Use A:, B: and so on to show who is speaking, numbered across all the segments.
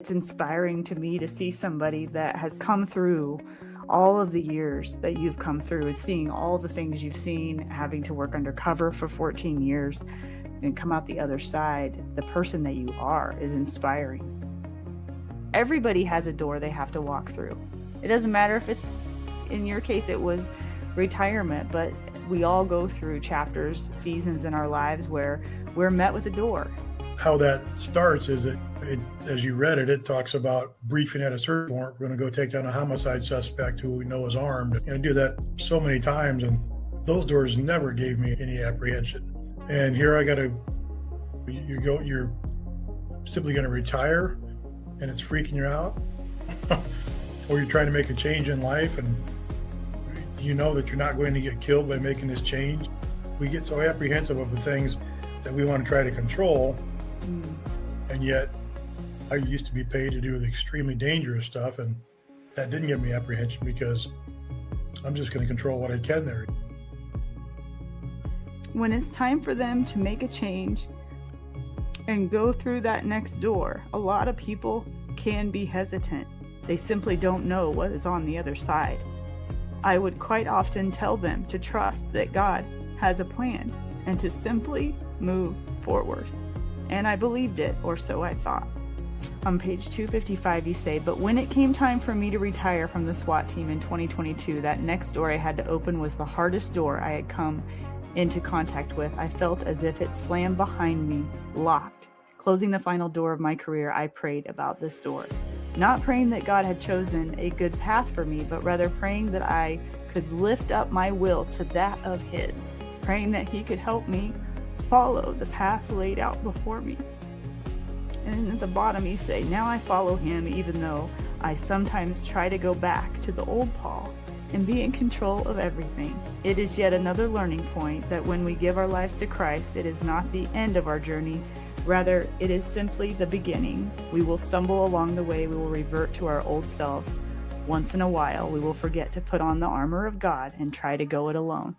A: It's inspiring to me to see somebody that has come through all of the years that you've come through, is seeing all the things you've seen, having to work undercover for 14 years and come out the other side. The person that you are is inspiring. Everybody has a door they have to walk through. It doesn't matter if it's, in your case, it was retirement, but we all go through chapters, seasons in our lives where we're met with a door.
B: How that starts is as you read it, it talks about briefing at a search warrant. We're going to go take down a homicide suspect who we know is armed. And I do that so many times, and those doors never gave me any apprehension. And here I got to, you're simply going to retire, and it's freaking you out, or you're trying to make a change in life, and you know that you're not going to get killed by making this change. We get so apprehensive of the things that we want to try to control. And yet I used to be paid to do the extremely dangerous stuff, and that didn't give me apprehension because I'm just going to control what I can there.
A: When it's time for them to make a change and go through that next door, a lot of people can be hesitant. They simply don't know what is on the other side. I would quite often tell them to trust that God has a plan and to simply move forward. And I believed it, or so I thought. On page 255, you say, but when it came time for me to retire from the SWAT team in 2022, that next door I had to open was the hardest door I had come into contact with. I felt as if it slammed behind me, locked. Closing the final door of my career, I prayed about this door. Not praying that God had chosen a good path for me, but rather praying that I could lift up my will to that of His. Praying that He could help me follow the path laid out before me. And at the bottom you say, now I follow Him even though I sometimes try to go back to the old Paul and be in control of everything. It is yet another learning point that when we give our lives to Christ, it is not the end of our journey. Rather, it is simply the beginning. We will stumble along the way. We will revert to our old selves. Once in a while, we will forget to put on the armor of God and try to go it alone.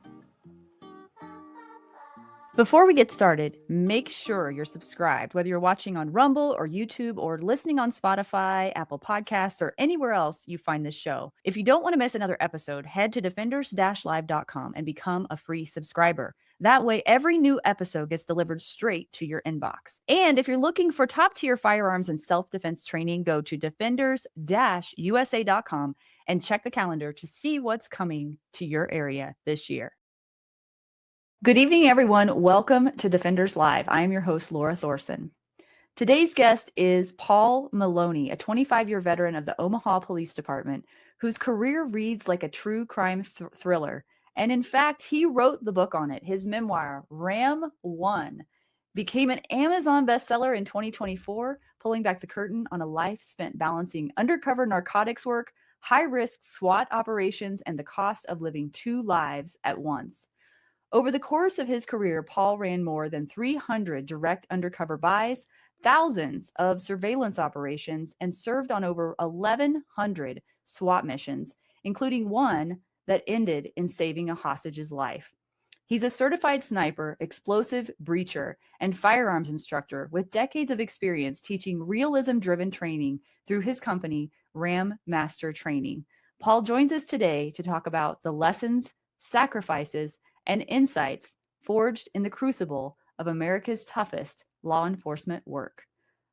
A: Before we get started, make sure you're subscribed, whether you're watching on Rumble or YouTube or listening on Spotify, Apple Podcasts, or anywhere else you find this show. If you don't want to miss another episode, head to defenders-live.com and become a free subscriber. That way, every new episode gets delivered straight to your inbox. And if you're looking for top-tier firearms and self-defense training, go to defenders-usa.com and check the calendar to see what's coming to your area this year. Good evening, everyone. Welcome to Defenders Live. I am your host, Laura Thorson. Today's guest is Paul Milone, a 25-year veteran of the Omaha Police Department, whose career reads like a true crime thriller. And in fact, he wrote the book on it. His memoir, Ram 1, became an Amazon bestseller in 2024, pulling back the curtain on a life spent balancing undercover narcotics work, high-risk SWAT operations, and the cost of living two lives at once. Over the course of his career, Paul ran more than 300 direct undercover buys, thousands of surveillance operations, and served on over 1,100 SWAT missions, including one that ended in saving a hostage's life. He's a certified sniper, explosive breacher, and firearms instructor with decades of experience teaching realism-driven training through his company, Ram Master Training. Paul joins us today to talk about the lessons, sacrifices, and insights forged in the crucible of America's toughest law enforcement work.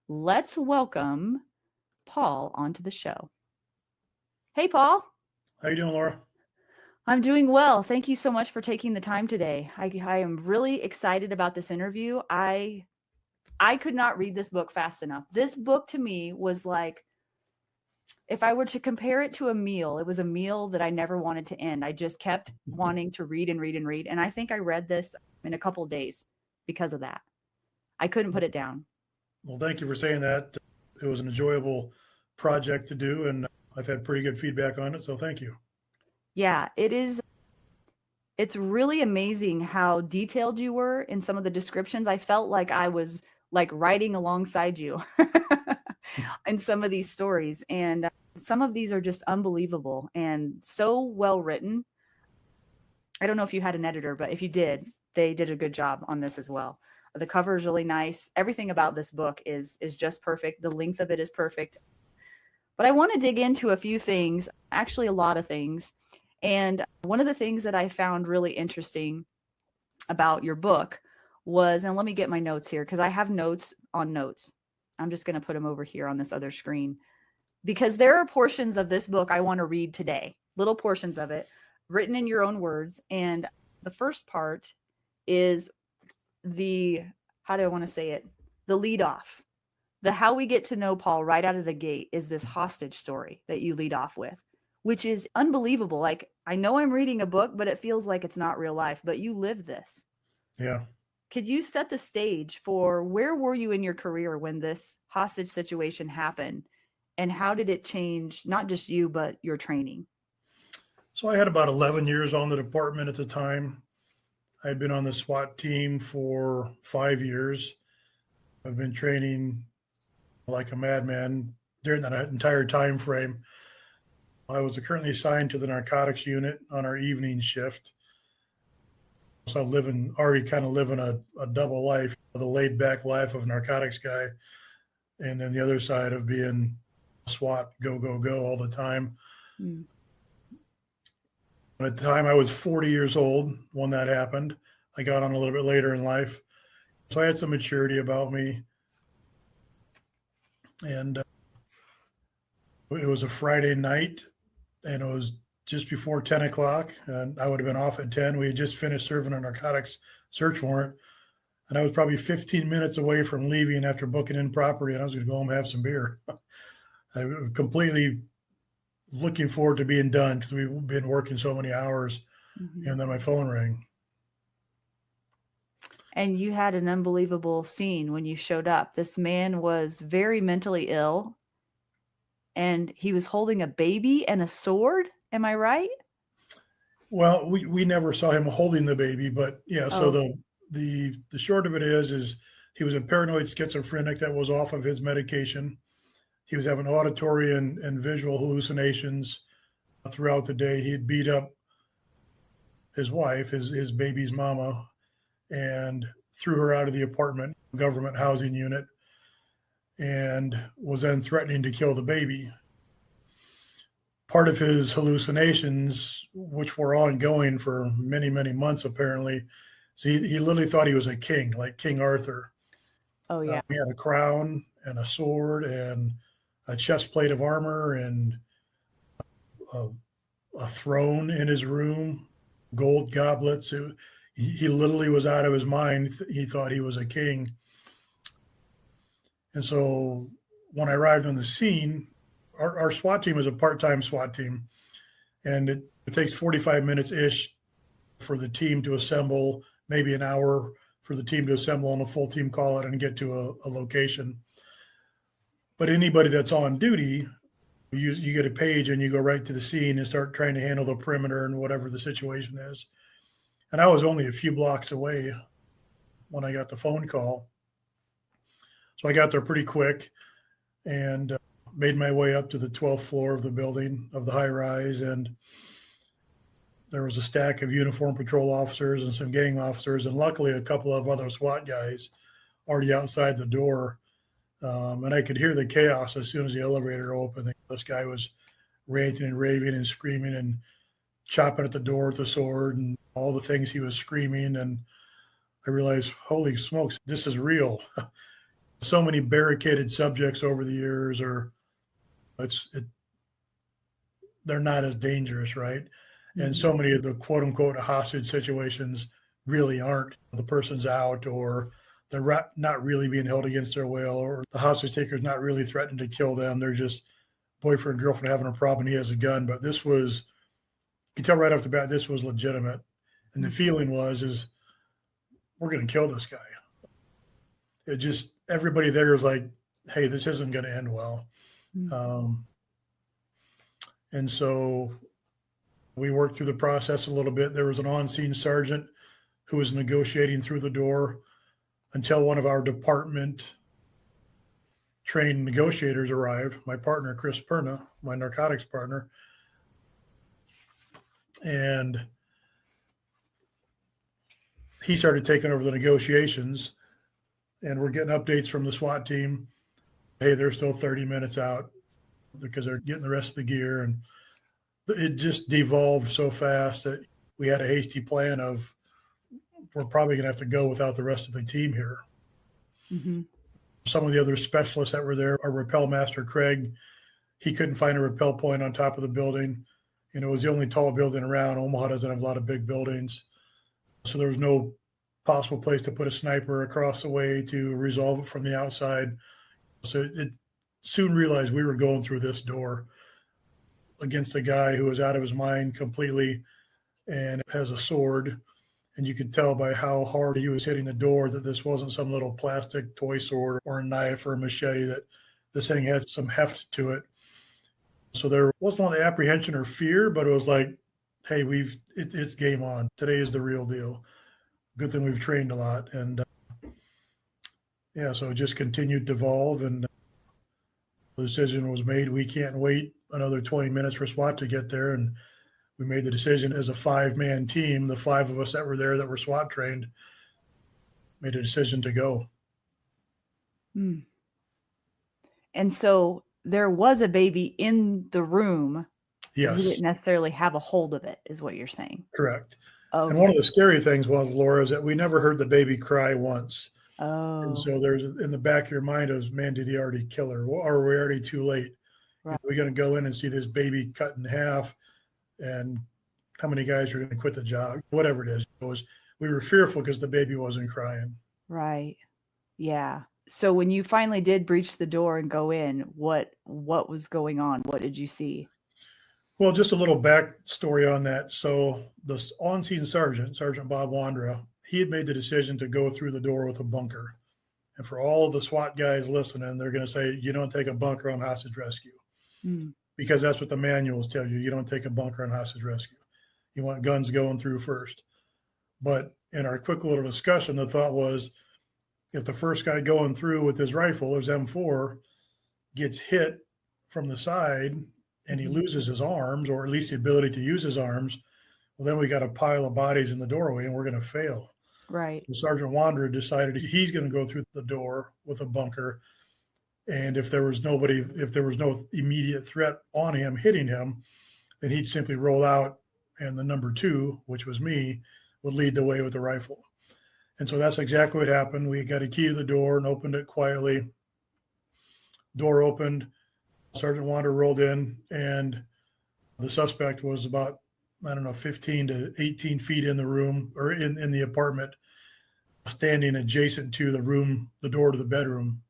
A: Let's welcome Paul onto the show. Hey, Paul.
B: How you doing, Laura?
A: I'm doing well. Thank you so much for taking the time today. I am really excited about this interview. I could not read this book fast enough. This book to me was like, if I were to compare it to a meal, it was a meal that I never wanted to end. I just kept wanting to read and read and read. And I think I read this in a couple of days because of that. I couldn't put it down.
B: Well, thank you for saying that. It was an enjoyable project to do, and I've had pretty good feedback on it. So thank you.
A: Yeah, it is. It's really amazing how detailed you were in some of the descriptions. I felt like I was like writing alongside you in some of these stories. And some of these are just unbelievable and so well written. I don't know if you had an editor, but if you did, they did a good job on this as well. The cover is really nice. Everything about this book is just perfect. The length of it is perfect. But I want to dig into a few things, actually a lot of things. And one of the things that I found really interesting about your book was, and let me get my notes here because I have notes on notes. I'm just going to put them over here on this other screen because there are portions of this book I want to read today, little portions of it written in your own words. And the first part is how do I want to say it? The lead off. The how we get to know Paul right out of the gate is this hostage story that you lead off with, which is unbelievable. Like, I know I'm reading a book, but it feels like it's not real life, but you live this.
B: Yeah.
A: Could you set the stage for where were you in your career when this hostage situation happened? And how did it change, not just you, but your training?
B: So I had about 11 years on the department at the time. I'd been on the SWAT team for 5 years. I've been training like a madman during that entire time frame. I was currently assigned to the narcotics unit on our evening shift. So already kind of living a double life, the laid back life of a narcotics guy, and then the other side of being SWAT, go, go, go all the time.
A: Mm.
B: At the time, I was 40 years old when that happened. I got on a little bit later in life. So I had some maturity about me. And it was a Friday night, and it was just before 10 o'clock. And I would have been off at 10. We had just finished serving a narcotics search warrant. And I was probably 15 minutes away from leaving after booking in property, and I was going to go home and have some beer. I was completely looking forward to being done because we've been working so many hours. Mm-hmm. And then my phone rang.
A: And you had an unbelievable scene when you showed up. This man was very mentally ill, and he was holding a baby and a sword. Am I right?
B: Well, we never saw him holding the baby, but yeah. So the short of it is he was a paranoid schizophrenic that was off of his medication. He was having auditory and visual hallucinations throughout the day. He had beat up his wife, his baby's mama, and threw her out of the apartment, government housing unit, and was then threatening to kill the baby. Part of his hallucinations, which were ongoing for many, many months, apparently, so he literally thought he was a king, like King Arthur.
A: Oh, yeah.
B: He had a crown and a sword and a chest plate of armor and a throne in his room, gold goblets. He literally was out of his mind. He thought he was a king. And so when I arrived on the scene, our SWAT team is a part-time SWAT team, and it takes 45 minutes-ish for the team to assemble, maybe an hour for the team to assemble on a full team call out and get to a location. But anybody that's on duty, you get a page and you go right to the scene and start trying to handle the perimeter and whatever the situation is. And I was only a few blocks away when I got the phone call. So I got there pretty quick and made my way up to the 12th floor of the building, of the high rise. And there was a stack of uniformed patrol officers and some gang officers, and luckily a couple of other SWAT guys already outside the door. And I could hear the chaos as soon as the elevator opened. This guy was ranting and raving and screaming and chopping at the door with the sword and all the things he was screaming. And I realized, holy smokes, this is real. So many barricaded subjects over the years they're not as dangerous, right? Mm-hmm. And so many of the quote unquote hostage situations really aren't. The person's out, or they're not really being held against their will, or the hostage taker's not really threatening to kill them. They're just boyfriend, girlfriend having a problem. He has a gun. But this was, you can tell right off the bat, this was legitimate. And the feeling is we're going to kill this guy. It just, everybody there was like, hey, this isn't going to end well. Mm-hmm. And so we worked through the process a little bit. There was an on-scene sergeant who was negotiating through the door until one of our department trained negotiators arrived, my partner, Chris Perna, my narcotics partner. And he started taking over the negotiations. and we're getting updates from the SWAT team. Hey, they're still 30 minutes out because they're getting the rest of the gear. And it just devolved so fast that we had a hasty plan of we're probably going to have to go without the rest of the team here.
A: Mm-hmm.
B: Some of the other specialists that were there, our rappel master, Craig, he couldn't find a rappel point on top of the building. It was the only tall building around. Omaha doesn't have a lot of big buildings. So there was no possible place to put a sniper across the way to resolve it from the outside. So it soon realized we were going through this door against a guy who was out of his mind completely and has a sword. And you could tell by how hard he was hitting the door that this wasn't some little plastic toy sword or a knife or a machete, that this thing had some heft to it. So there wasn't a lot of apprehension or fear, but it was like, hey, it's game on. Today is the real deal. Good thing we've trained a lot. And so it just continued to evolve, and the decision was made. We can't wait another 20 minutes for SWAT to get there. And we made the decision as a 5-man team, the 5 of us that were there that were SWAT trained, made a decision to go.
A: Mm. And so there was a baby in the room.
B: Yes.
A: You didn't necessarily have a hold of it, is what you're saying.
B: Correct.
A: Okay.
B: And one of the scary things was, Laura, is that we never heard the baby cry once.
A: Oh.
B: And so there's in the back of your mind is, man, did he already kill her? Or are we already too late?
A: Right.
B: We're going to go in and see this baby cut in half, and how many guys are going to quit the job? Whatever it is. We were fearful because the baby wasn't crying.
A: Right. Yeah. So when you finally did breach the door and go in, what was going on? What did you see?
B: Well, just a little backstory on that. So the on-scene sergeant, Sergeant Bob Wandra, he had made the decision to go through the door with a bunker. And for all of the SWAT guys listening, they're going to say, you don't take a bunker on hostage rescue. Mm. Because that's what the manuals tell you. You don't take a bunker on hostage rescue. You want guns going through first. But in our quick little discussion, the thought was, if the first guy going through with his rifle, his M4, gets hit from the side and he loses his arms, or at least the ability to use his arms, well, then we got a pile of bodies in the doorway and we're going to fail.
A: Right.
B: So Sergeant Wanderer decided he's going to go through the door with a bunker. And if there was no immediate threat on him hitting him, then he'd simply roll out, and the number 2, which was me, would lead the way with the rifle. And so that's exactly what happened. We got a key to the door and opened it quietly. Door opened. Sergeant Wander rolled in, and the suspect was about, 15 to 18 feet in the room, or in the apartment, standing adjacent to the door to the bedroom,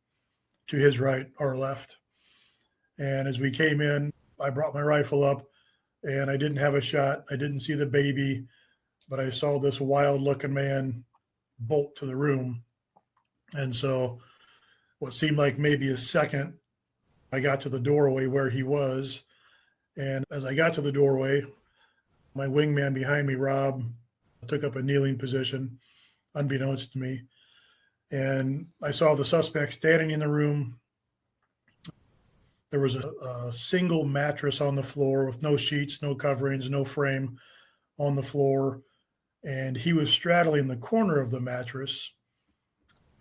B: to his right or left. And as we came in, I brought my rifle up, and I didn't have a shot. I didn't see the baby, but I saw this wild-looking man bolt to the room. And so what seemed like maybe a second, I got to the doorway where he was. And as I got to the doorway, my wingman behind me, Rob, took up a kneeling position, unbeknownst to me. And I saw the suspect standing in the room. There was a single mattress on the floor with no sheets, no coverings, no frame on the floor. And he was straddling the corner of the mattress.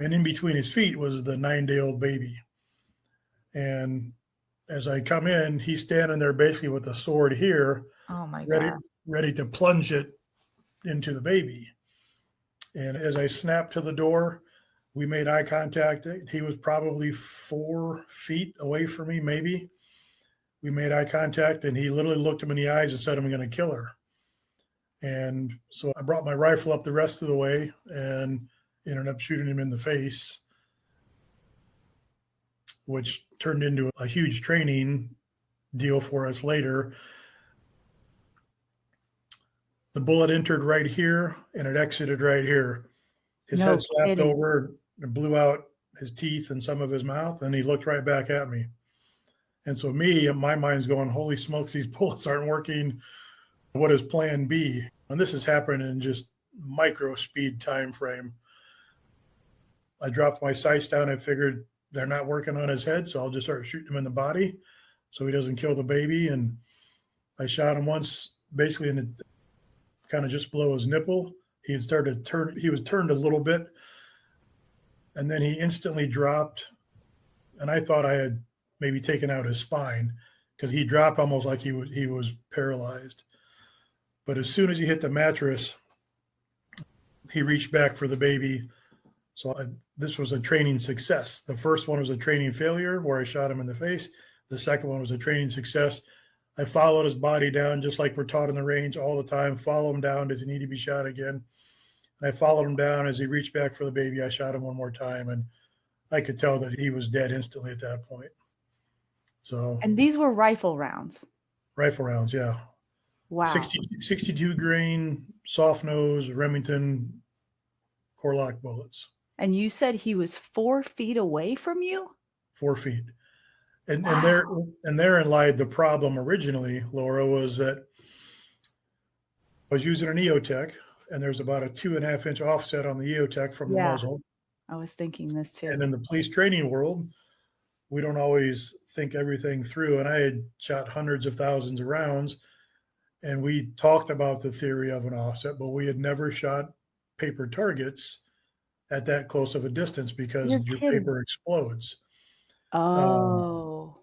B: And in between his feet was the 9-day-old baby. And as I come in, he's standing there basically with a sword here.
A: Oh my God.
B: Ready to plunge it into the baby. And as I snapped to the door, we made eye contact. He was probably 4 feet away from me, maybe. We made eye contact, and he literally looked him in the eyes and said, I'm going to kill her. And so I brought my rifle up the rest of the way and ended up shooting him in the face, which turned into a huge training deal for us later. The bullet entered right here, and it exited right here. His head slapped over and blew out his teeth and some of his mouth, and he looked right back at me. And so my mind's going, holy smokes, these bullets aren't working. What is plan B? And this has happened in just micro speed time frame. I dropped my sights down and figured they're not working on his head, so I'll just start shooting him in the body so he doesn't kill the baby. And I shot him once, basically in the kind of just below his nipple. He was turned a little bit, and then he instantly dropped. And I thought I had maybe taken out his spine because he dropped almost like he was paralyzed. But as soon as he hit the mattress, he reached back for the baby. So this was a training success. The first one was a training failure where I shot him in the face. The second one was a training success. I followed his body down just like we're taught in the range all the time. Follow him down. Does he need to be shot again? And I followed him down. As he reached back for the baby, I shot him one more time. And I could tell that he was dead instantly at that point. So.
A: And these were rifle rounds?
B: Rifle rounds, yeah.
A: Wow.
B: 62 grain, soft nose, Remington Corlock bullets.
A: And you said he was 4 feet away from you?
B: 4 feet. And
A: Wow.
B: therein lied the problem originally, Laura, was that I was using an EOTech, and there's about a 2.5 inch offset on the EOTech from the muzzle.
A: I was thinking this too.
B: And in the police training world, we don't always think everything through. And I had shot hundreds of thousands of rounds, and we talked about the theory of an offset, but we had never shot paper targets at that close of a distance because your paper explodes.
A: Oh.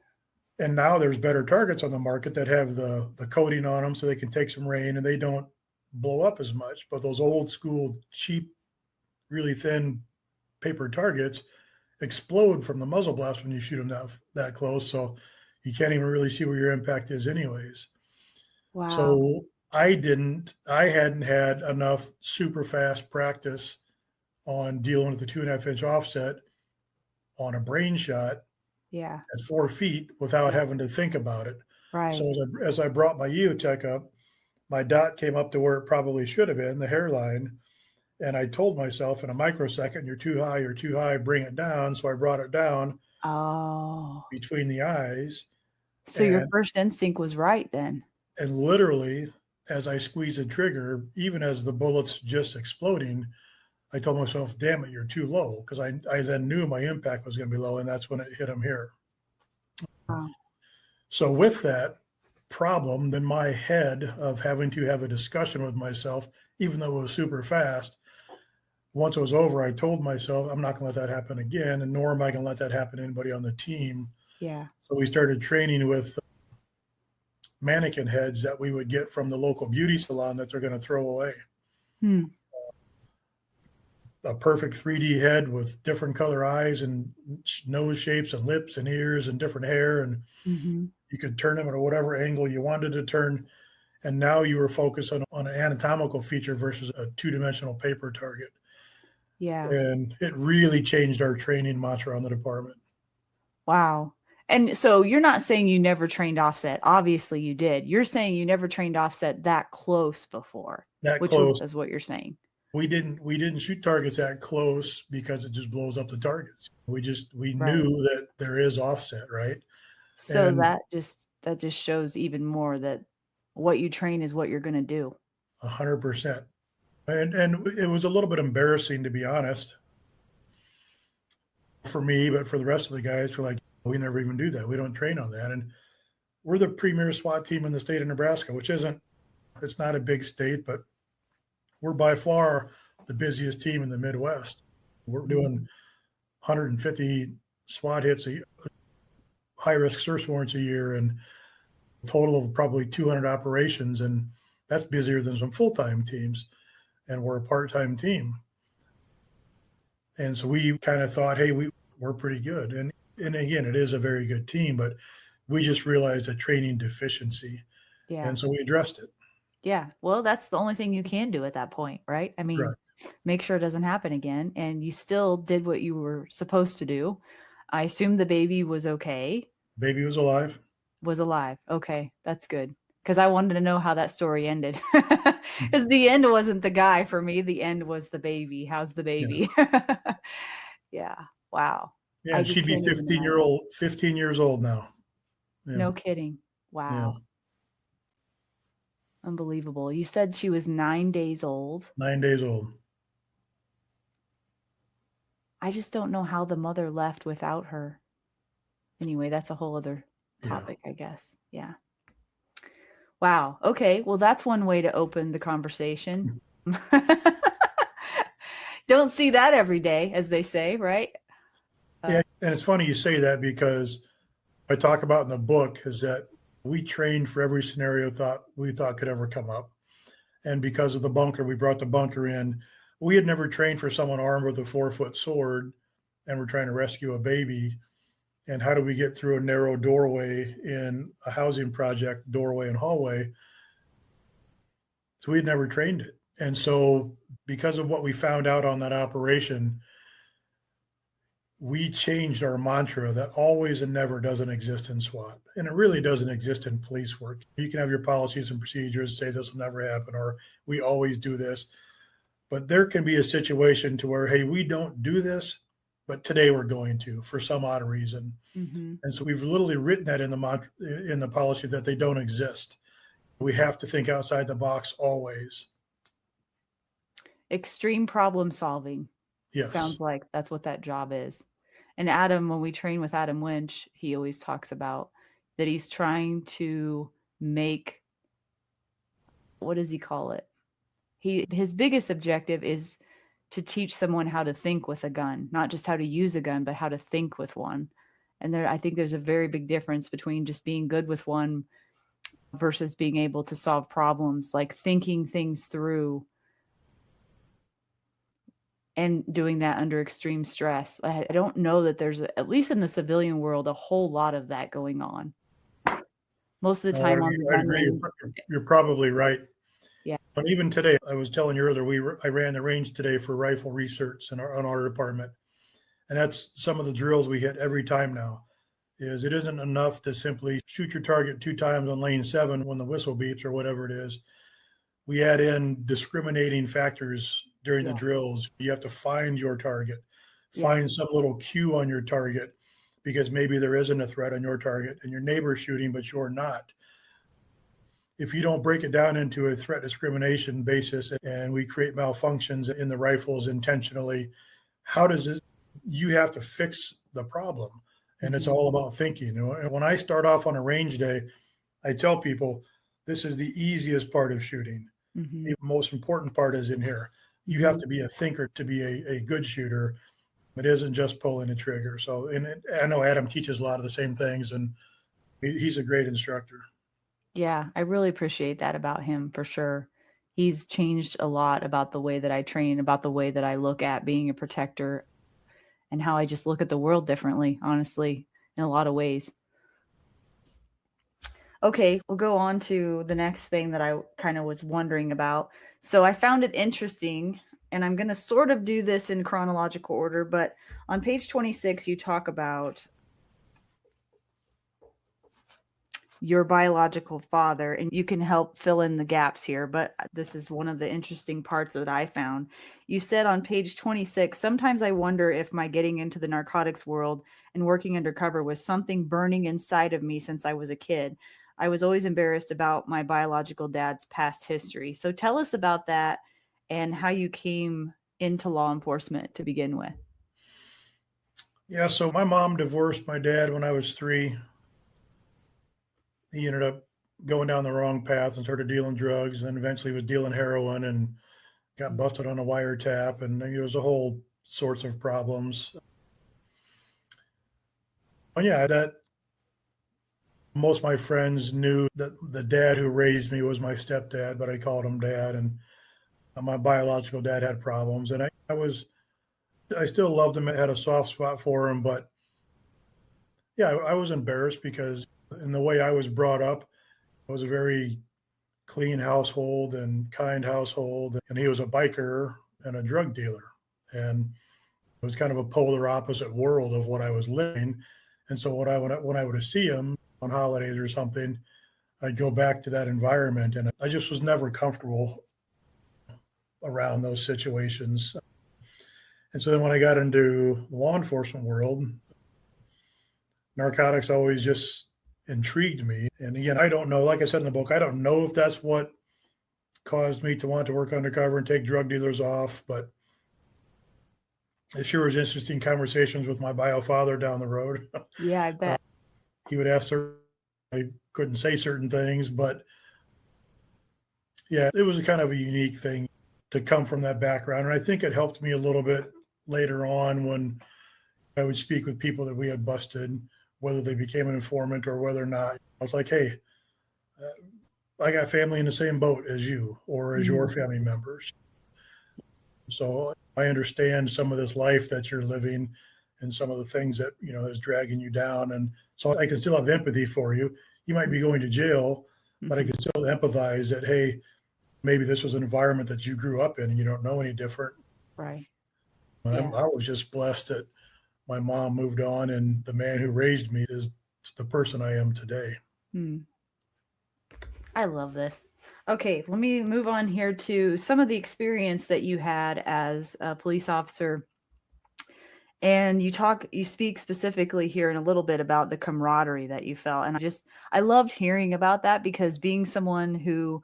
B: And now there's better targets on the market that have the coating on them so they can take some rain and they don't blow up as much. But those old school, cheap, really thin paper targets explode from the muzzle blast when you shoot them that close. So you can't even really see where your impact is anyways.
A: Wow.
B: So I hadn't had enough super fast practice on dealing with the 2.5 inch offset on a brain shot at 4 feet without having to think about it.
A: Right.
B: So as I brought my EOTech up, my dot came up to where it probably should have been, the hairline. And I told myself in a microsecond, you're too high, bring it down. So I brought it down between the eyes.
A: So your first instinct was right then.
B: And literally, as I squeezed the trigger, even as the bullet's just exploding, I told myself, damn it, you're too low. Because I then knew my impact was going to be low, and that's when it hit him here.
A: Wow.
B: So with that problem, then my head of having to have a discussion with myself, even though it was super fast, once it was over, I told myself, I'm not going to let that happen again, and nor am I going to let that happen to anybody on the team.
A: Yeah. So
B: we started training with mannequin heads that we would get from the local beauty salon that they're going to throw away. A perfect 3D head with different color eyes and nose shapes and lips and ears and different hair. And you could turn them at whatever angle you wanted to turn. And now you were focused on an anatomical feature versus a two-dimensional paper target.
A: Yeah.
B: And it really changed our training mantra on the department.
A: Wow. And so you're not saying you never trained offset. Obviously you did. You're saying you never trained offset that close before. Which is what you're saying.
B: We didn't shoot targets that close because it just blows up the targets. We knew that there is offset, right?
A: So and that just shows even more that what you train is what you're going to do.
B: 100%. And it was a little bit embarrassing, to be honest, for me, but for the rest of the guys, we're like, we never even do that. We don't train on that. And we're the premier SWAT team in the state of Nebraska, which it's not a big state, but we're by far the busiest team in the Midwest. We're doing 150 SWAT hits, high-risk search warrants a year, and a total of probably 200 operations, and that's busier than some full-time teams. And we're a part-time team. And so we kind of thought, hey, we're pretty good. And again, it is a very good team, but we just realized a training deficiency. Yeah. And so we addressed it.
A: Yeah. Well, that's the only thing you can do at that point, right? I mean, make sure it doesn't happen again. And you still did what you were supposed to do. I assume the baby was okay.
B: Baby was alive.
A: Was alive. Okay. That's good. Because I wanted to know how that story ended. Because the end wasn't the guy for me. The end was the baby. How's the baby? Yeah. Wow.
B: Yeah, she'd be 15 years old now.
A: Yeah. No kidding. Wow. Yeah. Unbelievable. You said she was 9 days old.
B: 9 days old.
A: I just don't know how the mother left without her. Anyway, that's a whole other topic, I guess. Yeah. Wow. Okay. Well, that's one way to open the conversation. Don't see that every day, as they say, right?
B: Yeah, and it's funny you say that because I talk about in the book is that we trained for every scenario we thought could ever come up. And because of the bunker, we brought the bunker in. We had never trained for someone armed with a 4-foot sword and we're trying to rescue a baby. And how do we get through a narrow doorway in a housing project, doorway and hallway? So we had never trained it. And so because of what we found out on that operation, we changed our mantra that always and never doesn't exist in SWAT. And it really doesn't exist in police work. You can have your policies and procedures, say this will never happen, or we always do this. But there can be a situation to where, hey, we don't do this, but today we're going to for some odd reason.
A: Mm-hmm.
B: And so we've literally written that in the policy that they don't exist. We have to think outside the box always.
A: Extreme problem solving.
B: Yes.
A: Sounds like that's what that job is. And Adam, when we train with Adam Winch, he always talks about that he's trying to make, what does he call it? His biggest objective is to teach someone how to think with a gun, not just how to use a gun, but how to think with one. And I think there's a very big difference between just being good with one versus being able to solve problems, like thinking things through and doing that under extreme stress. I don't know that there's, at least in the civilian world, a whole lot of that going on. Most of the time on the
B: I agree. You're probably right.
A: Yeah.
B: But even today, I was telling you earlier, I ran the range today for rifle research on our department. And that's some of the drills we hit every time now. Is it isn't enough to simply shoot your target 2 times on lane 7 when the whistle beeps or whatever it is. We add in discriminating factors during the drills. You have to find your target, find some little cue on your target, because maybe there isn't a threat on your target and your neighbor's shooting, but you're not. If you don't break it down into a threat discrimination basis and we create malfunctions in the rifles intentionally, how does it, you have to fix the problem. And it's all about thinking. And when I start off on a range day, I tell people, this is the easiest part of shooting. Mm-hmm. The most important part is in here. You have to be a thinker to be a good shooter. It isn't just pulling a trigger. So, and I know Adam teaches a lot of the same things, and he's a great instructor.
A: Yeah, I really appreciate that about him, for sure. He's changed a lot about the way that I train, about the way that I look at being a protector, and how I just look at the world differently, honestly, in a lot of ways. Okay, we'll go on to the next thing that I kind of was wondering about. So I found it interesting, and I'm going to sort of do this in chronological order, but on page 26, you talk about your biological father, and you can help fill in the gaps here, but this is one of the interesting parts that I found. You said on page 26, sometimes I wonder if my getting into the narcotics world and working undercover was something burning inside of me since I was a kid. I was always embarrassed about my biological dad's past history. So tell us about that and how you came into law enforcement to begin with.
B: Yeah, so my mom divorced my dad when I was 3. He ended up going down the wrong path and started dealing drugs, and eventually was dealing heroin and got busted on a wiretap, and there was a whole sorts of problems. And yeah, that most of my friends knew that the dad who raised me was my stepdad, but I called him dad, and my biological dad had problems, and I still loved him. I had a soft spot for him, but yeah, I was embarrassed because in the way I was brought up, it was a very clean household and kind household, and he was a biker and a drug dealer, and it was kind of a polar opposite world of what I was living. And so when I would see him on holidays or something, I'd go back to that environment, and I just was never comfortable around those situations. And so then when I got into the law enforcement world, narcotics always just intrigued me. And again, I don't know, like I said in the book, I don't know if that's what caused me to want to work undercover and take drug dealers off, but it sure was interesting conversations with my bio father down the road.
A: Yeah, I bet.
B: He would ask I couldn't say certain things, but yeah, it was a kind of a unique thing. to come from that background. And I think it helped me a little bit later on when I would speak with people that we had busted, whether they became an informant or whether or not. I was like, hey, I got family in the same boat as you or as your family members. So I understand some of this life that you're living and some of the things that, is dragging you down. And so I can still have empathy for you. You might be going to jail, but I can still empathize that, hey, maybe this was an environment that you grew up in and you don't know any different.
A: Right.
B: I was just blessed that my mom moved on and the man who raised me is the person I am today.
A: I love this. Okay, let me move on here to some of the experience that you had as a police officer. And you speak specifically here in a little bit about the camaraderie that you felt. And I loved hearing about that, because being someone who,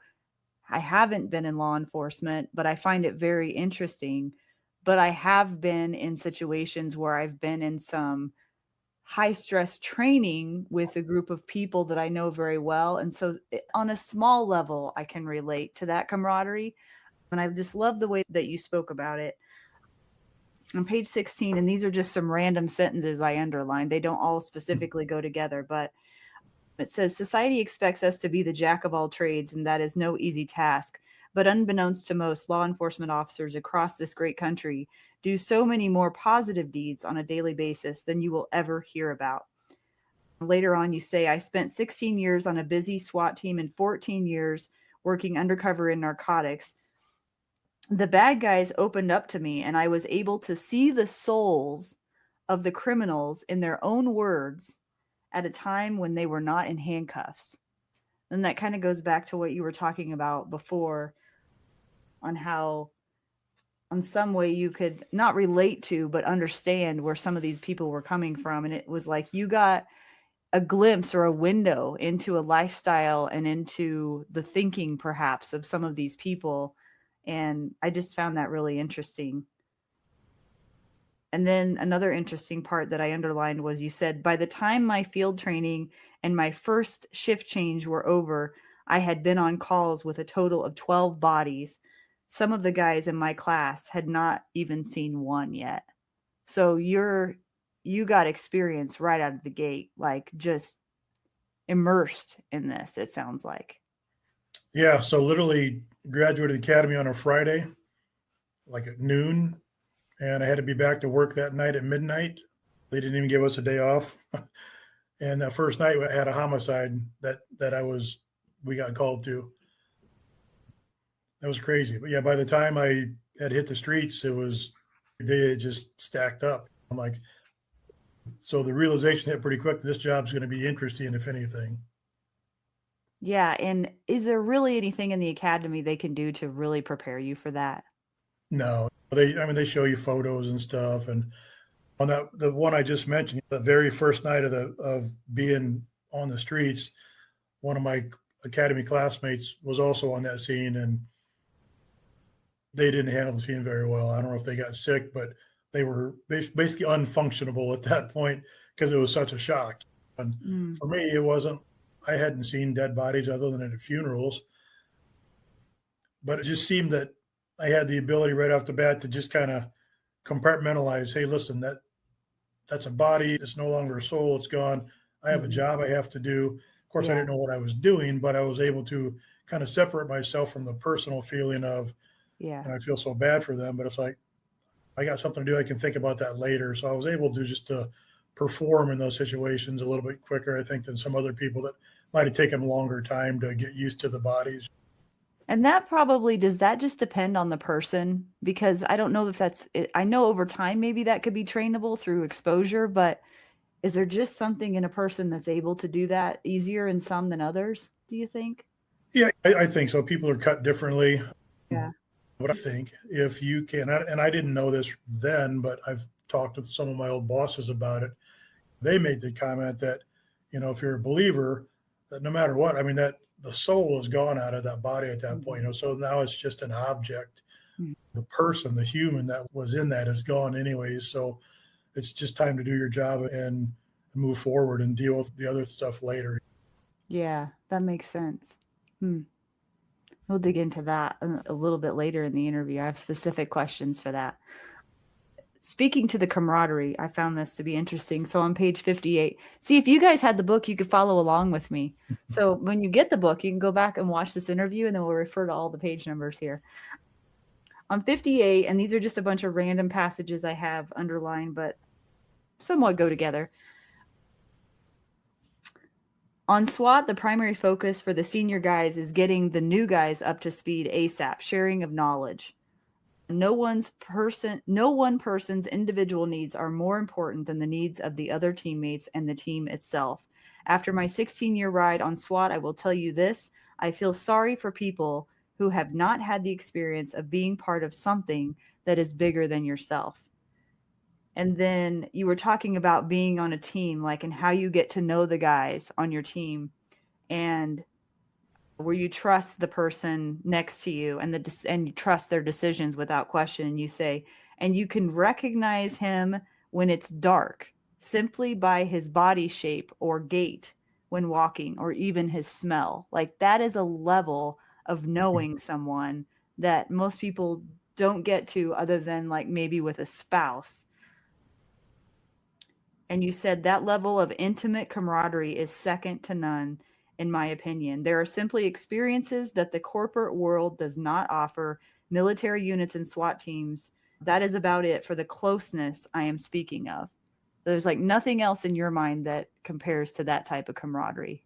A: I haven't been in law enforcement, but I find it very interesting. But I have been in situations where I've been in some high stress training with a group of people that I know very well. And so on a small level, I can relate to that camaraderie. And I just love the way that you spoke about it. On page 16, and these are just some random sentences I underlined. They don't all specifically go together, but it says, society expects us to be the jack of all trades, and that is no easy task. But unbeknownst to most, law enforcement officers across this great country do so many more positive deeds on a daily basis than you will ever hear about. Later on, you say, I spent 16 years on a busy SWAT team and 14 years working undercover in narcotics. The bad guys opened up to me, and I was able to see the souls of the criminals in their own words at a time when they were not in handcuffs. And that kind of goes back to what you were talking about before, on how in some way you could not relate to, but understand where some of these people were coming from. And it was like you got a glimpse or a window into a lifestyle and into the thinking perhaps of some of these people. And I just found that really interesting. And then another interesting part that I underlined was you said, by the time my field training and my first shift change were over, I had been on calls with a total of 12 bodies. Some of the guys in my class had not even seen one yet. So you got experience right out of the gate, like just immersed in this, it sounds like.
B: Yeah. So literally graduated academy on a Friday, like at noon. And I had to be back to work that night at midnight. They didn't even give us a day off. And that first night I had a homicide that we got called to. That was crazy. But yeah, by the time I had hit the streets, they had just stacked up. I'm like, so the realization hit pretty quick. This job's going to be interesting, if anything.
A: Yeah. And is there really anything in the academy they can do to really prepare you for that?
B: No, they show you photos and stuff. And on the one I just mentioned, the very first night of being on the streets, one of my academy classmates was also on that scene, and they didn't handle the scene very well. I don't know if they got sick, but they were basically unfunctionable at that point because it was such a shock. And for me, it wasn't. I hadn't seen dead bodies other than at funerals, but it just seemed that I had the ability right off the bat to just kind of compartmentalize. Hey, listen, that's a body. It's no longer a soul. It's gone. I have a job I have to do. Of course, I didn't know what I was doing, but I was able to kind of separate myself from the personal feeling of, and I feel so bad for them, but it's like, I got something to do. I can think about that later. So I was able to just to perform in those situations a little bit quicker, I think, than some other people that might have taken a longer time to get used to the bodies.
A: And does that just depend on the person? Because I don't know if I know over time, maybe that could be trainable through exposure, but is there just something in a person that's able to do that easier in some than others, do you think?
B: Yeah, I think so. People are cut differently.
A: Yeah.
B: But I think if you can, and I didn't know this then, but I've talked with some of my old bosses about it. They made the comment that, if you're a believer, that no matter what, that the soul is gone out of that body at that point. So now it's just an object. The person, the human that was in that is gone anyways. So it's just time to do your job and move forward and deal with the other stuff later.
A: Yeah, that makes sense. We'll dig into that a little bit later in the interview. I have specific questions for that. Speaking to the camaraderie, I found this to be interesting. So on page 58, see, if you guys had the book, you could follow along with me. So when you get the book, you can go back and watch this interview, and then we'll refer to all the page numbers here. On 58, and these are just a bunch of random passages I have underlined, but somewhat go together. On SWAT, the primary focus for the senior guys is getting the new guys up to speed ASAP, sharing of knowledge. No one person's individual needs are more important than the needs of the other teammates and the team itself. After my 16-year ride on SWAT, I will tell you this: I feel sorry for people who have not had the experience of being part of something that is bigger than yourself. And then you were talking about being on a team, like, and how you get to know the guys on your team, and where you trust the person next to you and you trust their decisions without question. You say, and you can recognize him when it's dark simply by his body shape or gait when walking, or even his smell. Like, that is a level of knowing someone that most people don't get to, other than like maybe with a spouse. And you said that level of intimate camaraderie is second to none, in my opinion. There are simply experiences that the corporate world does not offer. Military units and SWAT teams, that is about it for the closeness I am speaking of. There's like nothing else in your mind that compares to that type of camaraderie.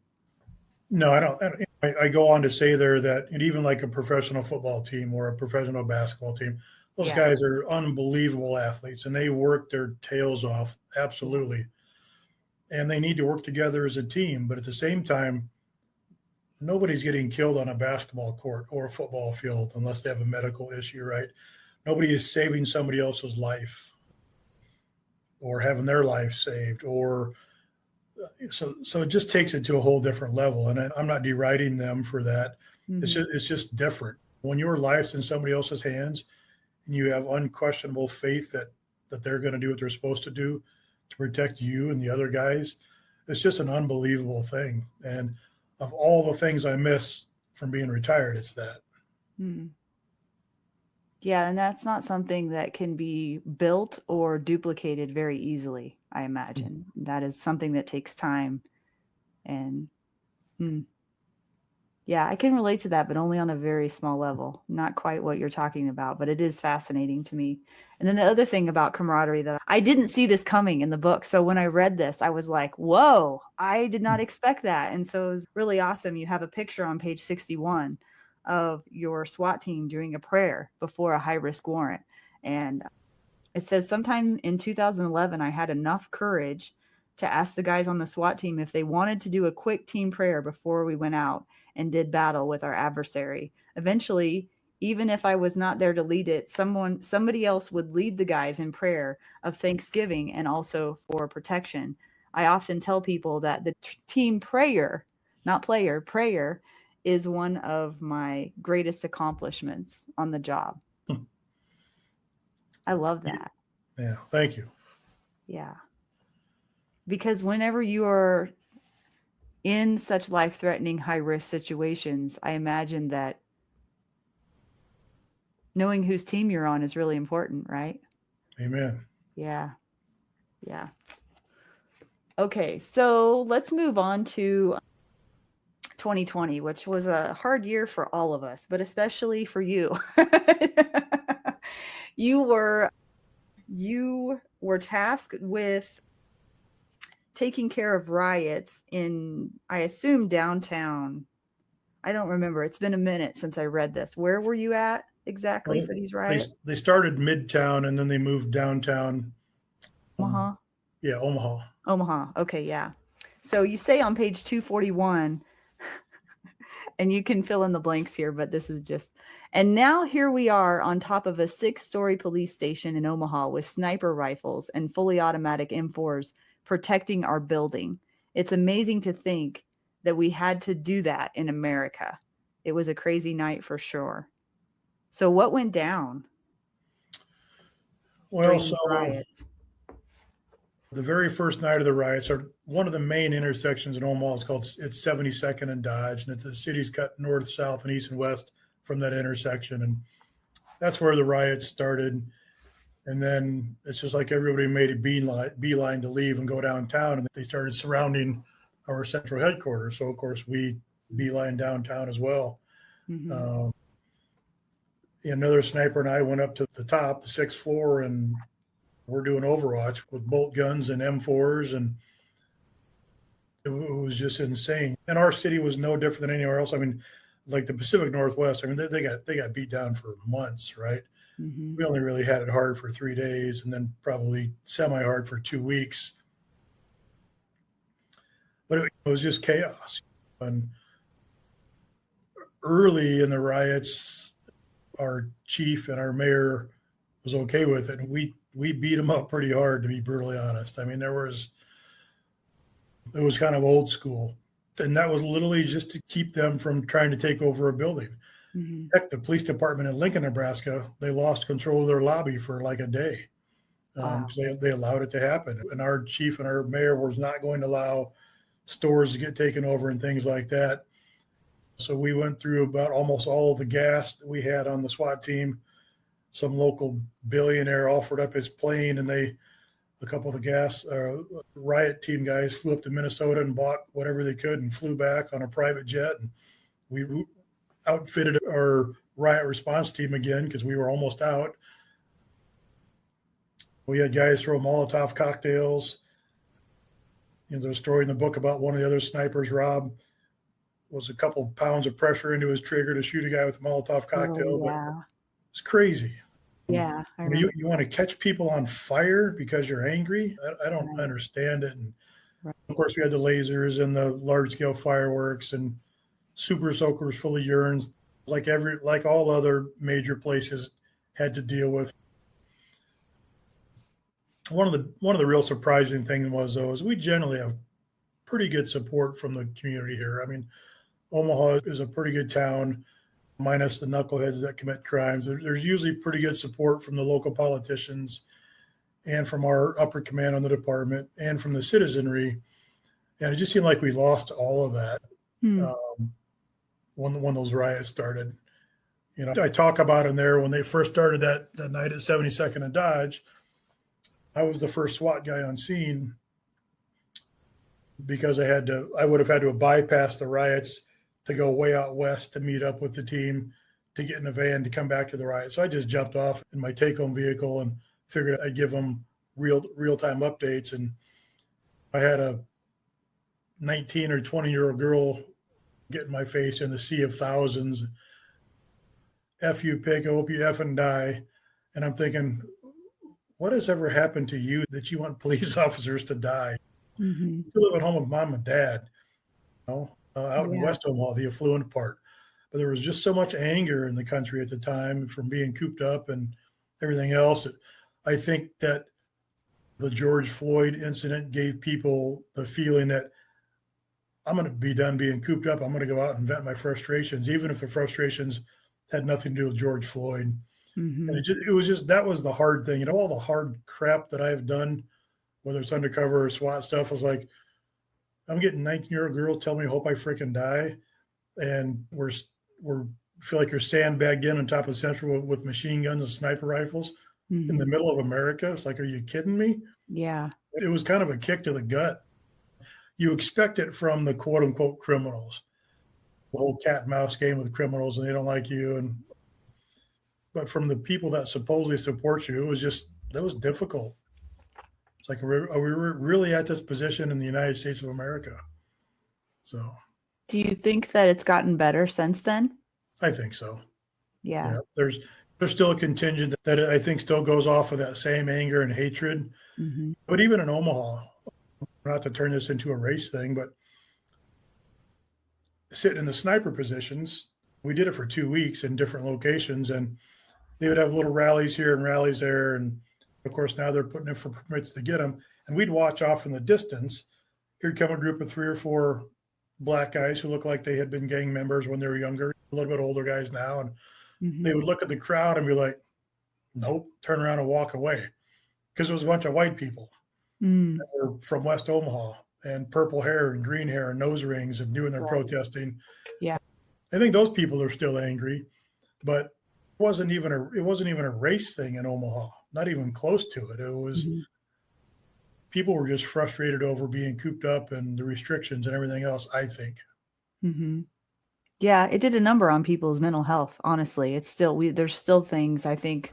B: No, I don't. I go on to say there that even like a professional football team or a professional basketball team, those guys are unbelievable athletes, and they work their tails off. Absolutely. And they need to work together as a team. But at the same time, nobody's getting killed on a basketball court or a football field unless they have a medical issue, right? Nobody is saving somebody else's life or having their life saved, or so it just takes it to a whole different level. And I'm not deriding them for that. Mm-hmm. It's just different. When your life's in somebody else's hands and you have unquestionable faith that they're going to do what they're supposed to do to protect you and the other guys, it's just an unbelievable thing. And of all the things I miss from being retired, it's that.
A: Mm. Yeah, and that's not something that can be built or duplicated very easily, I imagine. Mm. That is something that takes time. And yeah, I can relate to that, but only on a very small level. Not quite what you're talking about, but it is fascinating to me. And then the other thing about camaraderie, that I didn't see this coming in the book. So when I read this, I was like, whoa, I did not expect that. And so it was really awesome. You have a picture on page 61 of your SWAT team doing a prayer before a high-risk warrant. And it says, sometime in 2011, I had enough courage to ask the guys on the SWAT team if they wanted to do a quick team prayer before we went out and did battle with our adversary. Eventually, even if I was not there to lead it, somebody else would lead the guys in prayer of thanksgiving and also for protection. I often tell people that the team prayer, not player, prayer, is one of my greatest accomplishments on the job. I love that.
B: Yeah, thank you.
A: Yeah. Because whenever you are in such life-threatening, high-risk situations, I imagine that knowing whose team you're on is really important, right?
B: Amen.
A: Yeah. Yeah. Okay, so let's move on to 2020, which was a hard year for all of us, but especially for you. You were tasked with taking care of riots in, I assume, downtown. I don't remember. It's been a minute since I read this. Where were you at exactly for these riots?
B: They started Midtown and then they moved downtown.
A: Omaha?
B: Yeah, Omaha.
A: Omaha. Okay, yeah. So you say on page 241, and you can fill in the blanks here, but this is just, and now here we are on top of a 6-story police station in Omaha with sniper rifles and fully automatic M4s protecting our building. It's amazing to think that we had to do that in America. It was a crazy night for sure. So what went down?
B: Well, so riots? The very first night of the riots, are one of the main intersections in Omaha is called, it's 72nd and Dodge, and the city's cut north, south, and east and west from that intersection. And that's where the riots started. And then it's just like everybody made a beeline to leave and go downtown, and they started surrounding our central headquarters. So, of course, we beeline downtown as well.
A: Mm-hmm.
B: Another sniper and I went up to the top, the 6th floor, and we're doing Overwatch with bolt guns and M4s, and it was just insane. And our city was no different than anywhere else. I mean, like the Pacific Northwest, I mean, they got beat down for months, right?
A: Mm-hmm.
B: We only really had it hard for 3 days, and then probably semi-hard for 2 weeks. But it was just chaos. And early in the riots, our chief and our mayor was okay with it, and we beat them up pretty hard, to be brutally honest. I mean, it was kind of old school, and that was literally just to keep them from trying to take over a building.
A: Mm-hmm.
B: Heck, the police department in Lincoln, Nebraska, they lost control of their lobby for like a day because they allowed it to happen. And our chief and our mayor was not going to allow stores to get taken over and things like that. So we went through about almost all of the gas that we had on the SWAT team. Some local billionaire offered up his plane, and a couple of the gas riot team guys flew up to Minnesota and bought whatever they could and flew back on a private jet. And we outfitted our riot response team again because we were almost out. We had guys throw Molotov cocktails. There's a story in the book about one of the other snipers, Rob, was a couple pounds of pressure into his trigger to shoot a guy with a Molotov cocktail.
A: Oh, yeah.
B: But it's crazy.
A: Yeah.
B: You want to catch people on fire because you're angry? I don't understand it. And of course, we had the lasers and the large-scale fireworks and super soakers full of urines, like all other major places had to deal with. One of the real surprising things was, though, is we generally have pretty good support from the community here. I mean, Omaha is a pretty good town, minus the knuckleheads that commit crimes. There's usually pretty good support from the local politicians and from our upper command on the department and from the citizenry. And it just seemed like we lost all of that when those riots started. I talk about in there when they first started that night at 72nd and Dodge. I was the first SWAT guy on scene because I would have had to bypass the riots to go way out west to meet up with the team, to get in a van to come back to the riot. So I just jumped off in my take-home vehicle and figured I'd give them real-time updates. And I had a 19 or 20-year-old girl get in my face in the sea of thousands. F you, pig, I hope you effing die. And I'm thinking, what has ever happened to you that you want police officers to die?
A: Mm-hmm.
B: You live at home with mom and dad, out in West Omaha, the affluent part. But there was just so much anger in the country at the time from being cooped up and everything else. I think that the George Floyd incident gave people the feeling that I'm going to be done being cooped up. I'm going to go out and vent my frustrations, even if the frustrations had nothing to do with George Floyd.
A: Mm-hmm.
B: And that was the hard thing. All the hard crap that I've done, whether it's undercover or SWAT stuff, was like, I'm getting 19-year-old girls tell me, hope I freaking die. And we're feel like you're sandbagged in on top of Central with machine guns and sniper rifles in the middle of America. It's like, are you kidding me?
A: Yeah.
B: It was kind of a kick to the gut. You expect it from the quote unquote criminals, the whole cat and mouse game with criminals, and they don't like you. But from the people that supposedly support you, that was difficult. It's like, are we really at this position in the United States of America? So,
A: do you think that it's gotten better since then?
B: I think so.
A: Yeah.
B: There's still a contingent that I think still goes off of that same anger and hatred. Mm-hmm. But even in Omaha, not to turn this into a race thing, but sitting in the sniper positions, we did it for 2 weeks in different locations, and they would have little rallies here and rallies there. And of course, now they're putting in for permits to get them. And we'd watch off in the distance. Here'd come a group of 3 or 4 black guys who looked like they had been gang members when they were younger, a little bit older guys now. And they would look at the crowd and be like, nope, turn around and walk away. Because it was a bunch of white people that were from West Omaha and purple hair and green hair and nose rings and doing their protesting.
A: Yeah.
B: I think those people are still angry. but it wasn't even a race thing in Omaha, not even close to it. It was people were just frustrated over being cooped up and the restrictions and everything else, I think.
A: Yeah, it did a number on people's mental health. Honestly, it's still there's still things I think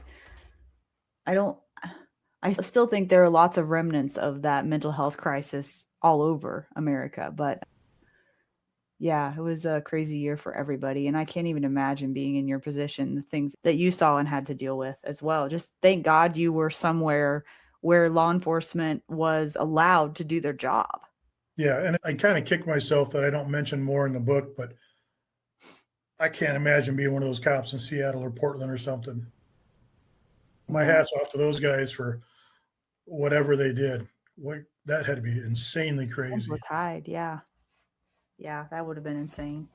A: I still think there are lots of remnants of that mental health crisis all over America. But yeah, it was a crazy year for everybody. And I can't even imagine being in your position, the things that you saw and had to deal with as well. Just thank God you were somewhere where law enforcement was allowed to do their job.
B: Yeah, and I kind of kick myself that I don't mention more in the book, but I can't imagine being one of those cops in Seattle or Portland or something. My hat's off to those guys for whatever they did. That had to be insanely crazy.
A: With Hyde, yeah. Yeah, that would have been insane.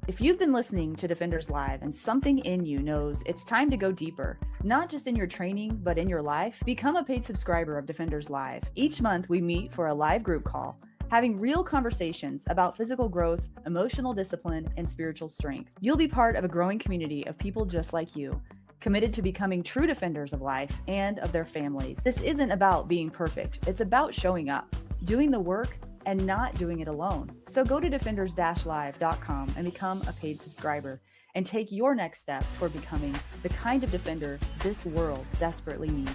A: If you've been listening to Defenders Live and something in you knows it's time to go deeper, not just in your training, but in your life, become a paid subscriber of Defenders Live. Each month we meet for a live group call, having real conversations about physical growth, emotional discipline, and spiritual strength. You'll be part of a growing community of people just like you, committed to becoming true defenders of life and of their families. This isn't about being perfect. It's about showing up, doing the work, and not doing it alone. So go to defenders-live.com and become a paid subscriber and take your next step for becoming the kind of defender this world desperately needs.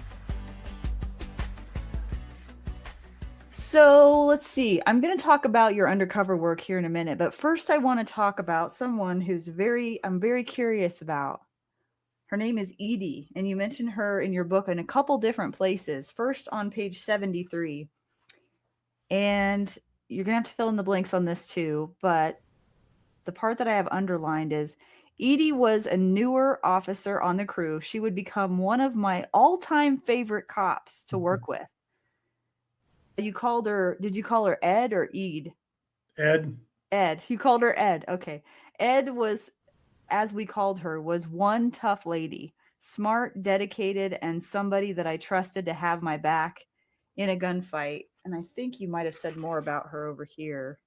A: So let's see. I'm going to talk about your undercover work here in a minute, but first I want to talk about someone I'm very curious about. Her name is Edie, and you mentioned her in your book in a couple different places. First on page 73. And you're going to have to fill in the blanks on this too, but the part that I have underlined is Edie was a newer officer on the crew. She would become one of my all-time favorite cops to work with. Did you call her Ed or Ed? Ed. You called her Ed. Okay. Ed was, as we called her, was one tough lady, smart, dedicated, and somebody that I trusted to have my back in a gunfight. And I think you might have said more about her over here.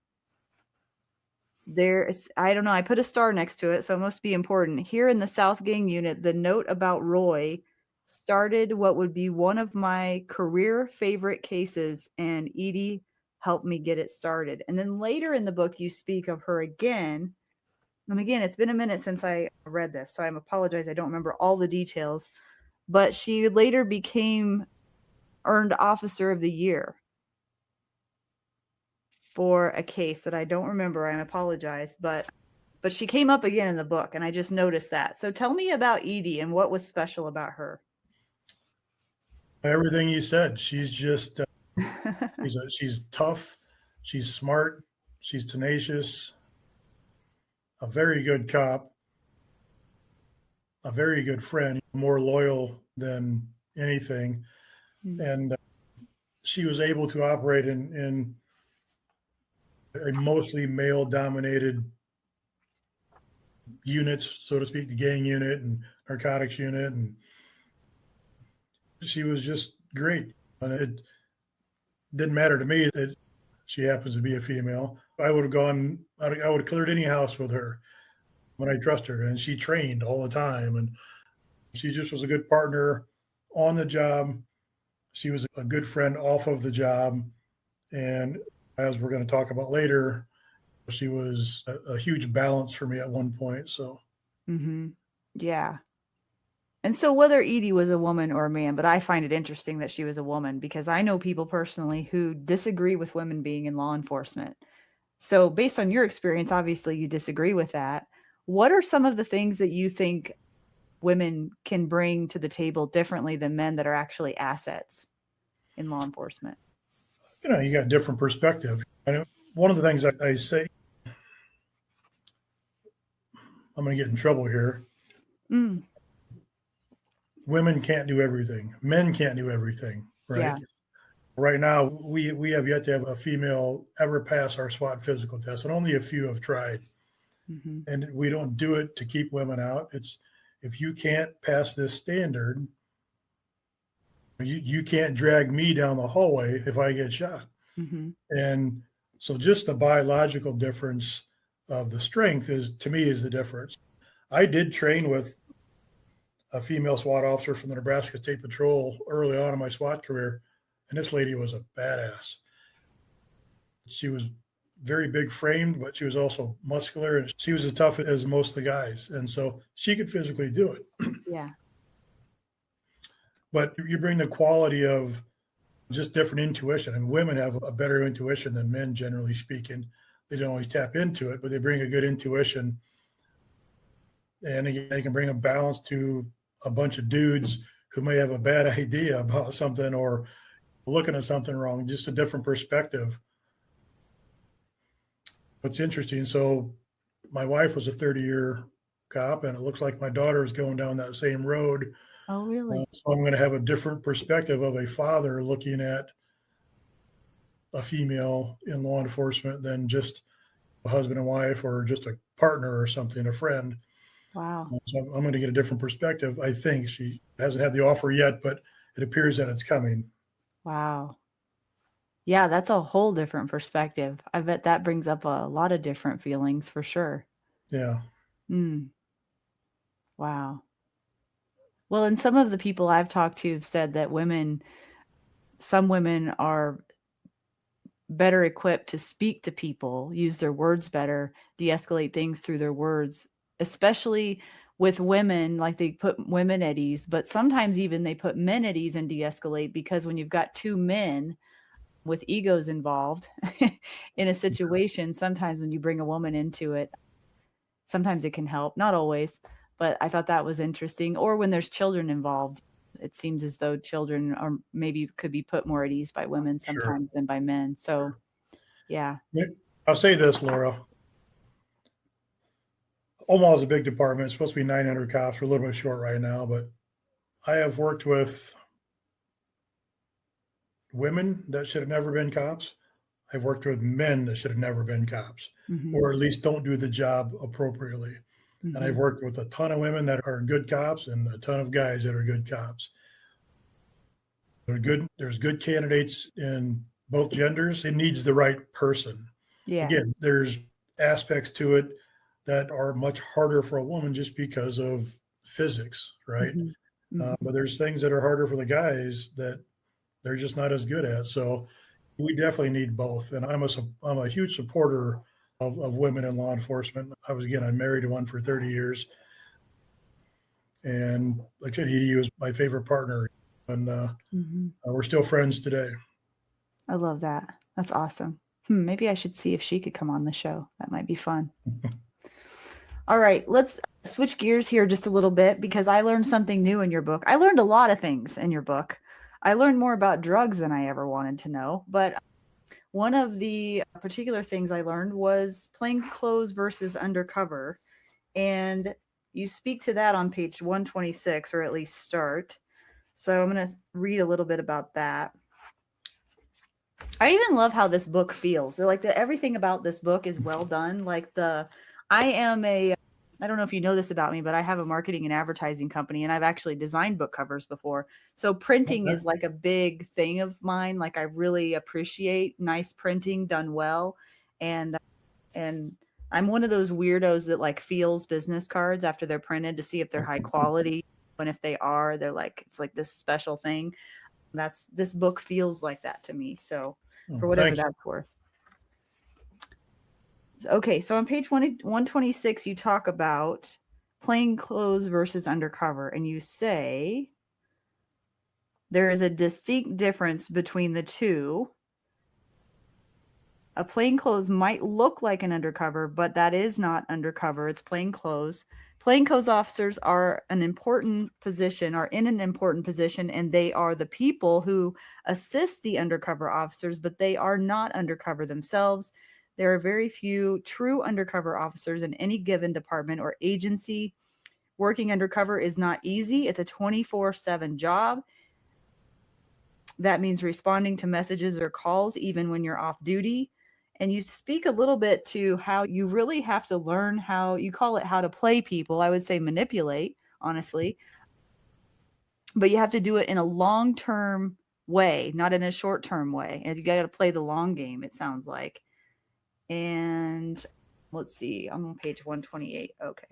A: I don't know, I put a star next to it, so it must be important. Here in the South Gang unit, the note about Roy started what would be one of my career favorite cases, and Edie helped me get it started. And then later in the book, you speak of her again. And again, it's been a minute since I read this, so I apologize. I don't remember all the details, but she later earned Officer of the Year for a case that I don't remember. I apologize, but she came up again in the book, and I just noticed that. So tell me about Edie and what was special about her.
B: Everything you said. She's just she's tough, she's smart, she's tenacious, a very good cop, a very good friend, more loyal than anything. And she was able to operate in a mostly male-dominated units, so to speak, the gang unit and narcotics unit, and she was just great. And it didn't matter to me that she happens to be a female. I would have cleared any house with her when I trust her, and she trained all the time, and she just was a good partner on the job. She was a good friend off of the job, and as we're going to talk about later, she was a huge balance for me at one point. So,
A: yeah. And so whether Edie was a woman or a man, but I find it interesting that she was a woman, because I know people personally who disagree with women being in law enforcement. So based on your experience, obviously you disagree with that. What are some of the things that you think women can bring to the table differently than men that are actually assets in law enforcement?
B: You got different perspective. And one of the things I say, I'm going to get in trouble here. Women can't do everything. Men can't do everything, right? Yeah. Right now, we have yet to have a female ever pass our SWAT physical test, and only a few have tried. And we don't do it to keep women out. It's, if you can't pass this standard, you can't drag me down the hallway if I get shot. And so just the biological difference of the strength to me is the difference. I did train with a female SWAT officer from the Nebraska State Patrol early on in my SWAT career, and this lady was a badass. She was very big framed, but she was also muscular, and she was as tough as most of the guys, and so she could physically do it.
A: Yeah.
B: But you bring the quality of just different intuition, and women have a better intuition than men, generally speaking. They don't always tap into it, but they bring a good intuition, and they can bring a balance to a bunch of dudes who may have a bad idea about something or looking at something wrong, just a different perspective. What's interesting, so my wife was a 30-year cop, and it looks like my daughter is going down that same road.
A: Oh, really?
B: So I'm going to have a different perspective of a father looking at a female in law enforcement than just a husband and wife or just a partner or something, a friend.
A: Wow.
B: So I'm going to get a different perspective. I think she hasn't had the offer yet, but it appears that it's coming.
A: Wow. Yeah, that's a whole different perspective. I bet that brings up a lot of different feelings for sure.
B: Yeah.
A: Wow. Well, and some of the people I've talked to have said that some women are better equipped to speak to people, use their words better, de-escalate things through their words, especially with women, like they put women at ease, but sometimes even they put men at ease and de-escalate, because when you've got two men with egos involved in a situation, sometimes when you bring a woman into it, sometimes it can help, not always, but I thought that was interesting. Or when there's children involved, it seems as though children are maybe could be put more at ease by women sometimes than by men. So, yeah.
B: I'll say this, Laura. Omaha is a big department. It's supposed to be 900 cops. We're a little bit short right now, but I have worked with women that should have never been cops. I've worked with men that should have never been cops, or at least don't do the job appropriately. And I've worked with a ton of women that are good cops and a ton of guys that are good cops. There's good candidates in both genders. It needs the right person.
A: Yeah.
B: Again, there's aspects to it that are much harder for a woman just because of physics, right? But there's things that are harder for the guys that they're just not as good at. So we definitely need both. And I'm a huge supporter of women in law enforcement. I'm married to one for 30 years. And like I said, Edie was my favorite partner. And we're still friends today.
A: I love that. That's awesome. Maybe I should see if she could come on the show. That might be fun. All right, let's switch gears here just a little bit, because I learned something new in your book. I learned a lot of things in your book. I learned more about drugs than I ever wanted to know. But one of the particular things I learned was plainclothes versus undercover. And you speak to that on page 126, or at least start. So I'm going to read a little bit about that. I even love how this book feels. Everything about this book is well done. I don't know if you know this about me, but I have a marketing and advertising company, and I've actually designed book covers before. So printing is like a big thing of mine. Like, I really appreciate nice printing done well. And I'm one of those weirdos that like feels business cards after they're printed to see if they're high quality. And if they are, it's like this special thing. This book feels like that to me. So for whatever that's worth. Okay, so on page 126, you talk about plainclothes versus undercover, and you say there is a distinct difference between the two. A plainclothes might look like an undercover, but that is not undercover. It's plainclothes. Plainclothes officers are in an important position, and they are the people who assist the undercover officers, but they are not undercover themselves. There are very few true undercover officers in any given department or agency. Working undercover is not easy. It's a 24/7 job. That means responding to messages or calls even when you're off duty. And you speak a little bit to how you really have to learn how to play people. I would say manipulate, honestly. But you have to do it in a long-term way, not in a short-term way. And you got to play the long game, it sounds like. And let's see, I'm on page 128. Okay.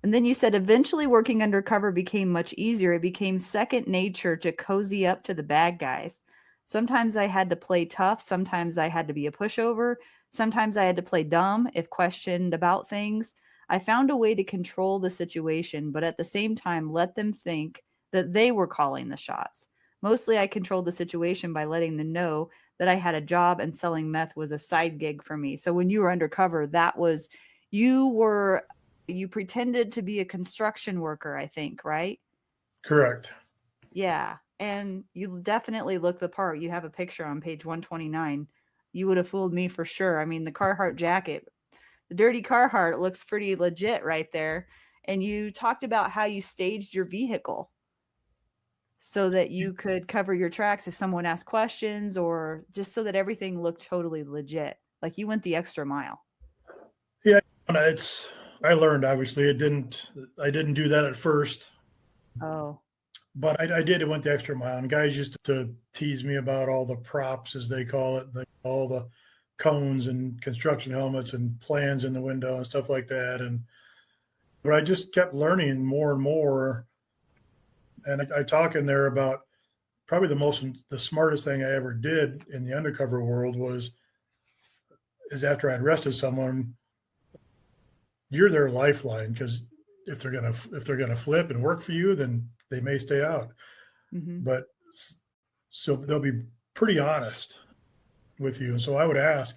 A: And then you said eventually working undercover became much easier. It became second nature to cozy up to the bad guys. Sometimes I had to play tough. Sometimes I had to be a pushover. Sometimes I had to play dumb if questioned about things. I found a way to control the situation, but at the same time, let them think that they were calling the shots. Mostly, I controlled the situation by letting them know that I had a job and selling meth was a side gig for me. So when you were undercover, that was you were you pretended to be a construction worker, I think, right?
B: Correct.
A: Yeah. And you definitely look the part. You have a picture on page 129. You would have fooled me for sure. I mean, the Carhartt jacket, the dirty Carhartt looks pretty legit right there. And you talked about how you staged your vehicle so that you could cover your tracks if someone asked questions or just so that everything looked totally legit. Like you went the extra mile.
B: Yeah, it's. I learned obviously it didn't. I didn't do that at first,
A: Oh.
B: but I did. It went the extra mile. And guys used to tease me about all the props, as they call it, all the cones and construction helmets and plans in the window and stuff like that. And but I just kept learning more and more. And I talk in there about probably the smartest thing I ever did in the undercover world is after I'd arrested someone, you're their lifeline, because if they're gonna flip and work for you, then they may stay out.
A: Mm-hmm.
B: But so they'll be pretty honest with you. And so I would ask,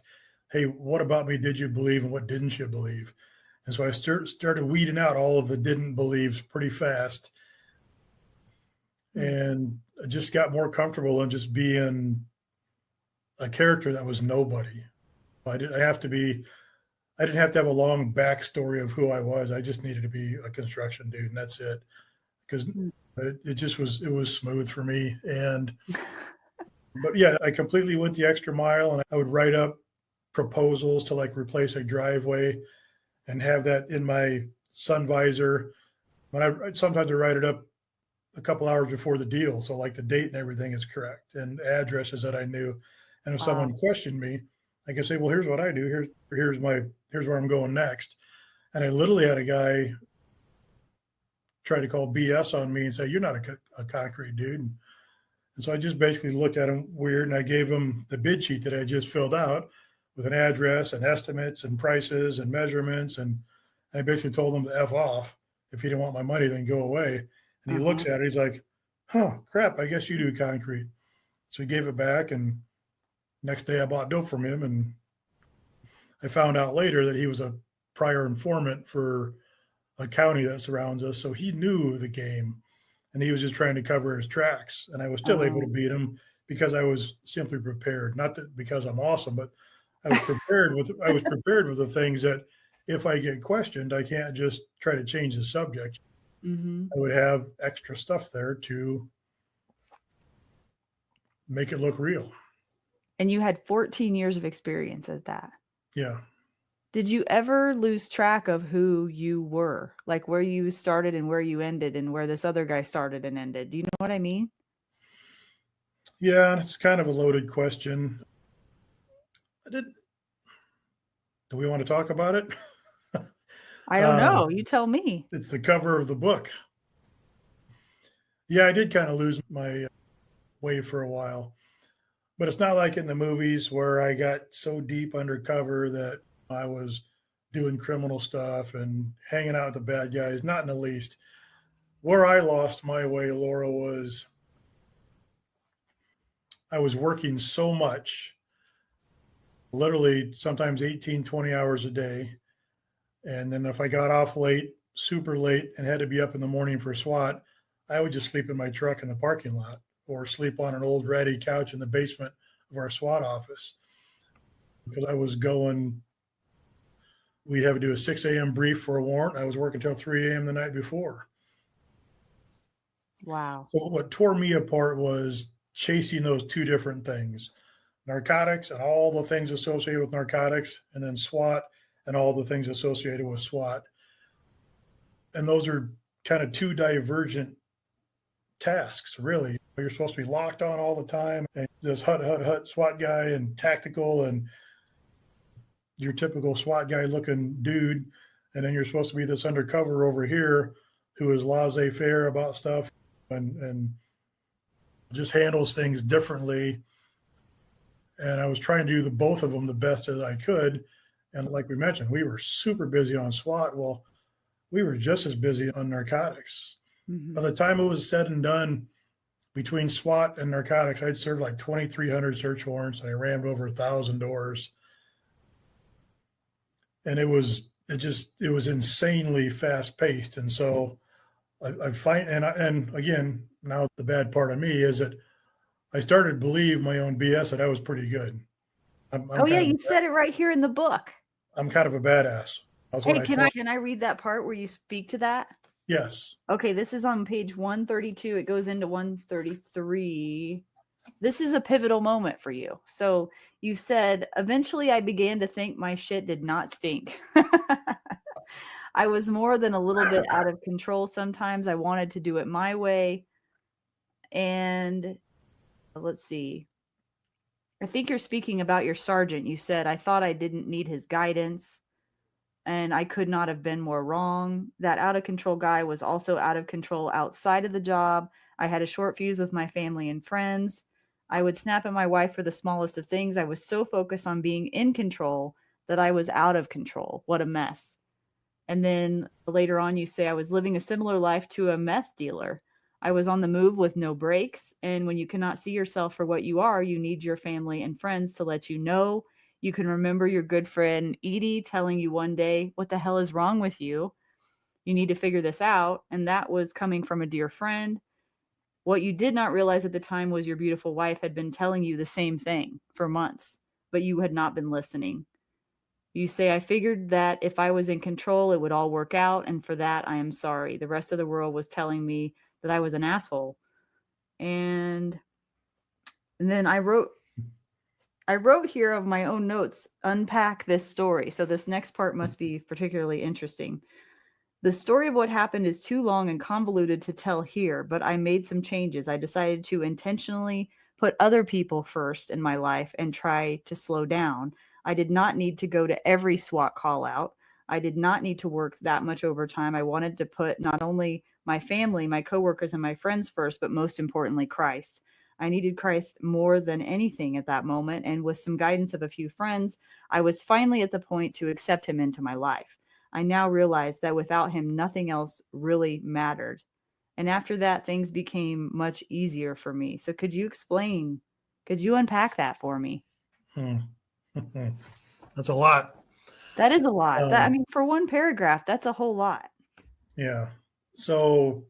B: hey, what about me did you believe and what didn't you believe? And so I started weeding out all of the didn't believes pretty fast. And I just got more comfortable in just being a character that was nobody. I didn't have to have a long backstory of who I was. I just needed to be a construction dude, and that's it. Because it was smooth for me. But yeah, I completely went the extra mile, and I would write up proposals to like replace a driveway and have that in my sun visor. Sometimes I write it up a couple hours before the deal, so like the date and everything is correct and addresses that I knew. And if someone questioned me, I can say, well, here's what I do. Here's where I'm going next. And I literally had a guy try to call BS on me and say, you're not a concrete dude. And so I just basically looked at him weird, and I gave him the bid sheet that I just filled out with an address and estimates and prices and measurements. And I basically told him to F off. If he didn't want my money, then go away. And he looks at it, he's like, huh, crap, I guess you do concrete. So he gave it back, and next day I bought dope from him, and I found out later that he was a prior informant for a county that surrounds us. So he knew the game, and he was just trying to cover his tracks. And I was still able to beat him because I was simply prepared. Not that because I'm awesome, but I was prepared with the things that if I get questioned, I can't just try to change the subject.
A: Mm-hmm.
B: I would have extra stuff there to make it look real.
A: And you had 14 years of experience at that.
B: Yeah.
A: Did you ever lose track of who you were? Like where you started and where you ended and where this other guy started and ended? Do you know what I mean?
B: Yeah, it's kind of a loaded question. Do we want to talk about it?
A: I don't know. You tell me.
B: It's the cover of the book. Yeah, I did kind of lose my way for a while. But it's not like in the movies where I got so deep undercover that I was doing criminal stuff and hanging out with the bad guys. Not in the least. Where I lost my way, Laura, was I was working so much, literally sometimes 18, 20 hours a day. And then if I got off late, super late, and had to be up in the morning for SWAT, I would just sleep in my truck in the parking lot or sleep on an old ratty couch in the basement of our SWAT office. Because I was going, we'd have to do a 6 a.m. brief for a warrant. I was working until 3 a.m. the night before.
A: Wow.
B: So what tore me apart was chasing those two different things, narcotics and all the things associated with narcotics, and then SWAT and all the things associated with SWAT. And those are kind of two divergent tasks, really. You're supposed to be locked on all the time, and this hut SWAT guy and tactical and your typical SWAT guy looking dude. And then you're supposed to be this undercover over here who is laissez-faire about stuff and just handles things differently. And I was trying to do both of them the best as I could. And like we mentioned, we were super busy on SWAT. Well, we were just as busy on narcotics.
A: Mm-hmm.
B: By the time it was said and done, between SWAT and narcotics, I'd served like 2,300 search warrants, and I rammed over 1,000 doors. And it was insanely fast paced. And so I find, and again, now the bad part of me is that I started to believe my own BS that I was pretty good.
A: Oh yeah, you said it right here in the book.
B: I'm kind of a badass. That's what
A: Hey, can I read that part where you speak to that?
B: Yes.
A: Okay, this is on page 132. It goes into 133. This is a pivotal moment for you. So you said, eventually I began to think my shit did not stink. I was more than a little bit out of control sometimes. I wanted to do it my way. And let's see. I think you're speaking about your sergeant. You said, I thought I didn't need his guidance, and I could not have been more wrong. That out of control guy was also out of control outside of the job. I had a short fuse with my family and friends. I would snap at my wife for the smallest of things. I was so focused on being in control that I was out of control. What a mess. And then later on, you say, I was living a similar life to a meth dealer. I was on the move with no breaks. And when you cannot see yourself for what you are, you need your family and friends to let you know. You can remember your good friend Edie telling you one day, what the hell is wrong with you? You need to figure this out. And that was coming from a dear friend. What you did not realize at the time was your beautiful wife had been telling you the same thing for months, but you had not been listening. You say, I figured that if I was in control, it would all work out. And for that, I am sorry. The rest of the world was telling me that I was an asshole. And then I wrote here of my own notes, unpack this story. So this next part must be particularly interesting. The story of what happened is too long and convoluted to tell here, but I made some changes. I decided to intentionally put other people first in my life and try to slow down. I did not need to go to every SWAT call out. I did not need to work that much overtime. I wanted to put not only my family, my coworkers, and my friends first, but most importantly, Christ. I needed Christ more than anything at that moment, and with some guidance of a few friends, I was finally at the point to accept him into my life. I now realize that without him, nothing else really mattered. And after that, things became much easier for me. So could you unpack that for me?
B: That's a lot.
A: That is a lot. For one paragraph, that's a whole lot.
B: Yeah. So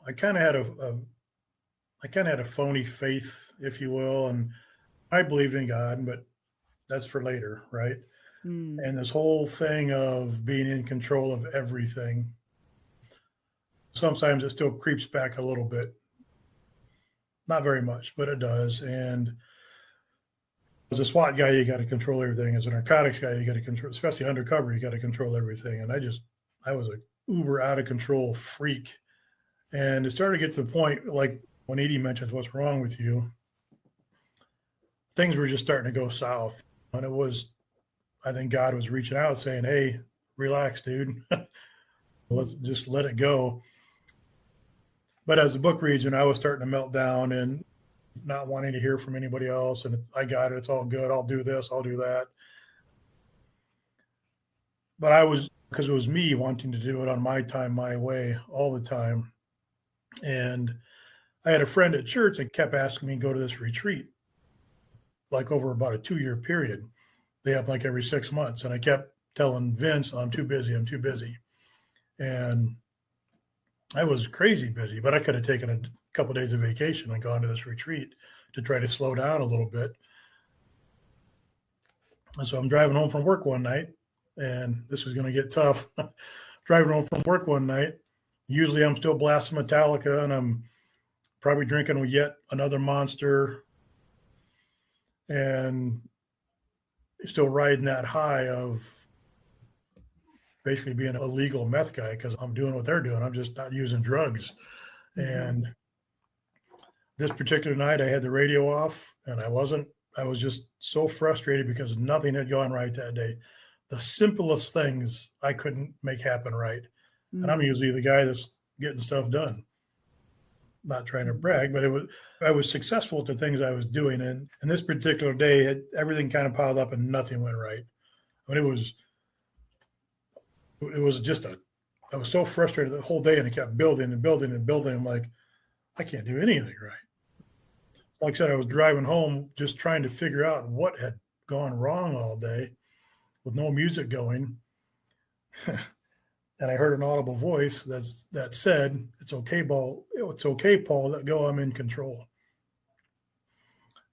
B: I kind of had a phony faith, if you will, and I believed in God, but that's for later, right? And this whole thing of being in control of everything, sometimes it still creeps back a little bit. Not very much, but it does. And as a SWAT guy, you got to control everything. As a narcotics guy, you got to control, especially undercover, you got to control everything. And I was a uber out of control freak. And it started to get to the point, like when Edie mentions what's wrong with you, things were just starting to go south. And I think God was reaching out saying, hey, relax, dude. Let's just let it go. But as the book reads, and I was starting to melt down and not wanting to hear from anybody else. And I got it. It's all good. I'll do this. I'll do that. But because it was me wanting to do it on my time, my way all the time. And I had a friend at church that kept asking me to go to this retreat, like over about a 2-year period. They have like every 6 months. And I kept telling Vince, I'm too busy. And I was crazy busy, but I could have taken a couple of days of vacation and gone to this retreat to try to slow down a little bit. And so I'm driving home from work one night, and this is going to get tough. Driving home from work one night, usually I'm still blasting Metallica, and I'm probably drinking yet another Monster and still riding that high of basically being a legal meth guy because I'm doing what they're doing. I'm just not using drugs. Mm-hmm. And this particular night I had the radio off, and I was just so frustrated because nothing had gone right that day. the simplest things I couldn't make happen right. And I'm
A: Mm.
B: usually the guy that's getting stuff done. Not trying to brag, but I was successful at the things I was doing. And this particular day, everything kind of piled up and nothing went right. I mean, it was just I was so frustrated the whole day, and it kept building and building and building. I'm like, I can't do anything right. Like I said, I was driving home just trying to figure out what had gone wrong all day with no music going. And I heard an audible voice that said, "It's okay, Paul. It's okay, Paul. Let go. I'm in control."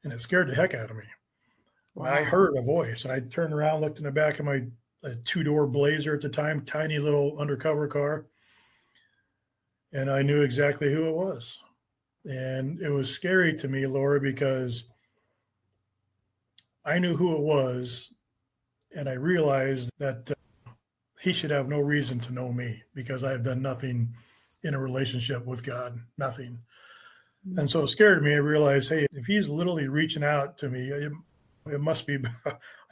B: And it scared the heck out of me.
A: Wow.
B: I heard a voice, and I turned around, looked in the back of my two-door Blazer at the time, tiny little undercover car, and I knew exactly who it was. And it was scary to me, Laura, because I knew who it was, and I realized that he should have no reason to know me because I have done nothing in a relationship with God, nothing. Mm-hmm. And so it scared me. I realized, hey, if he's literally reaching out to me, it must be,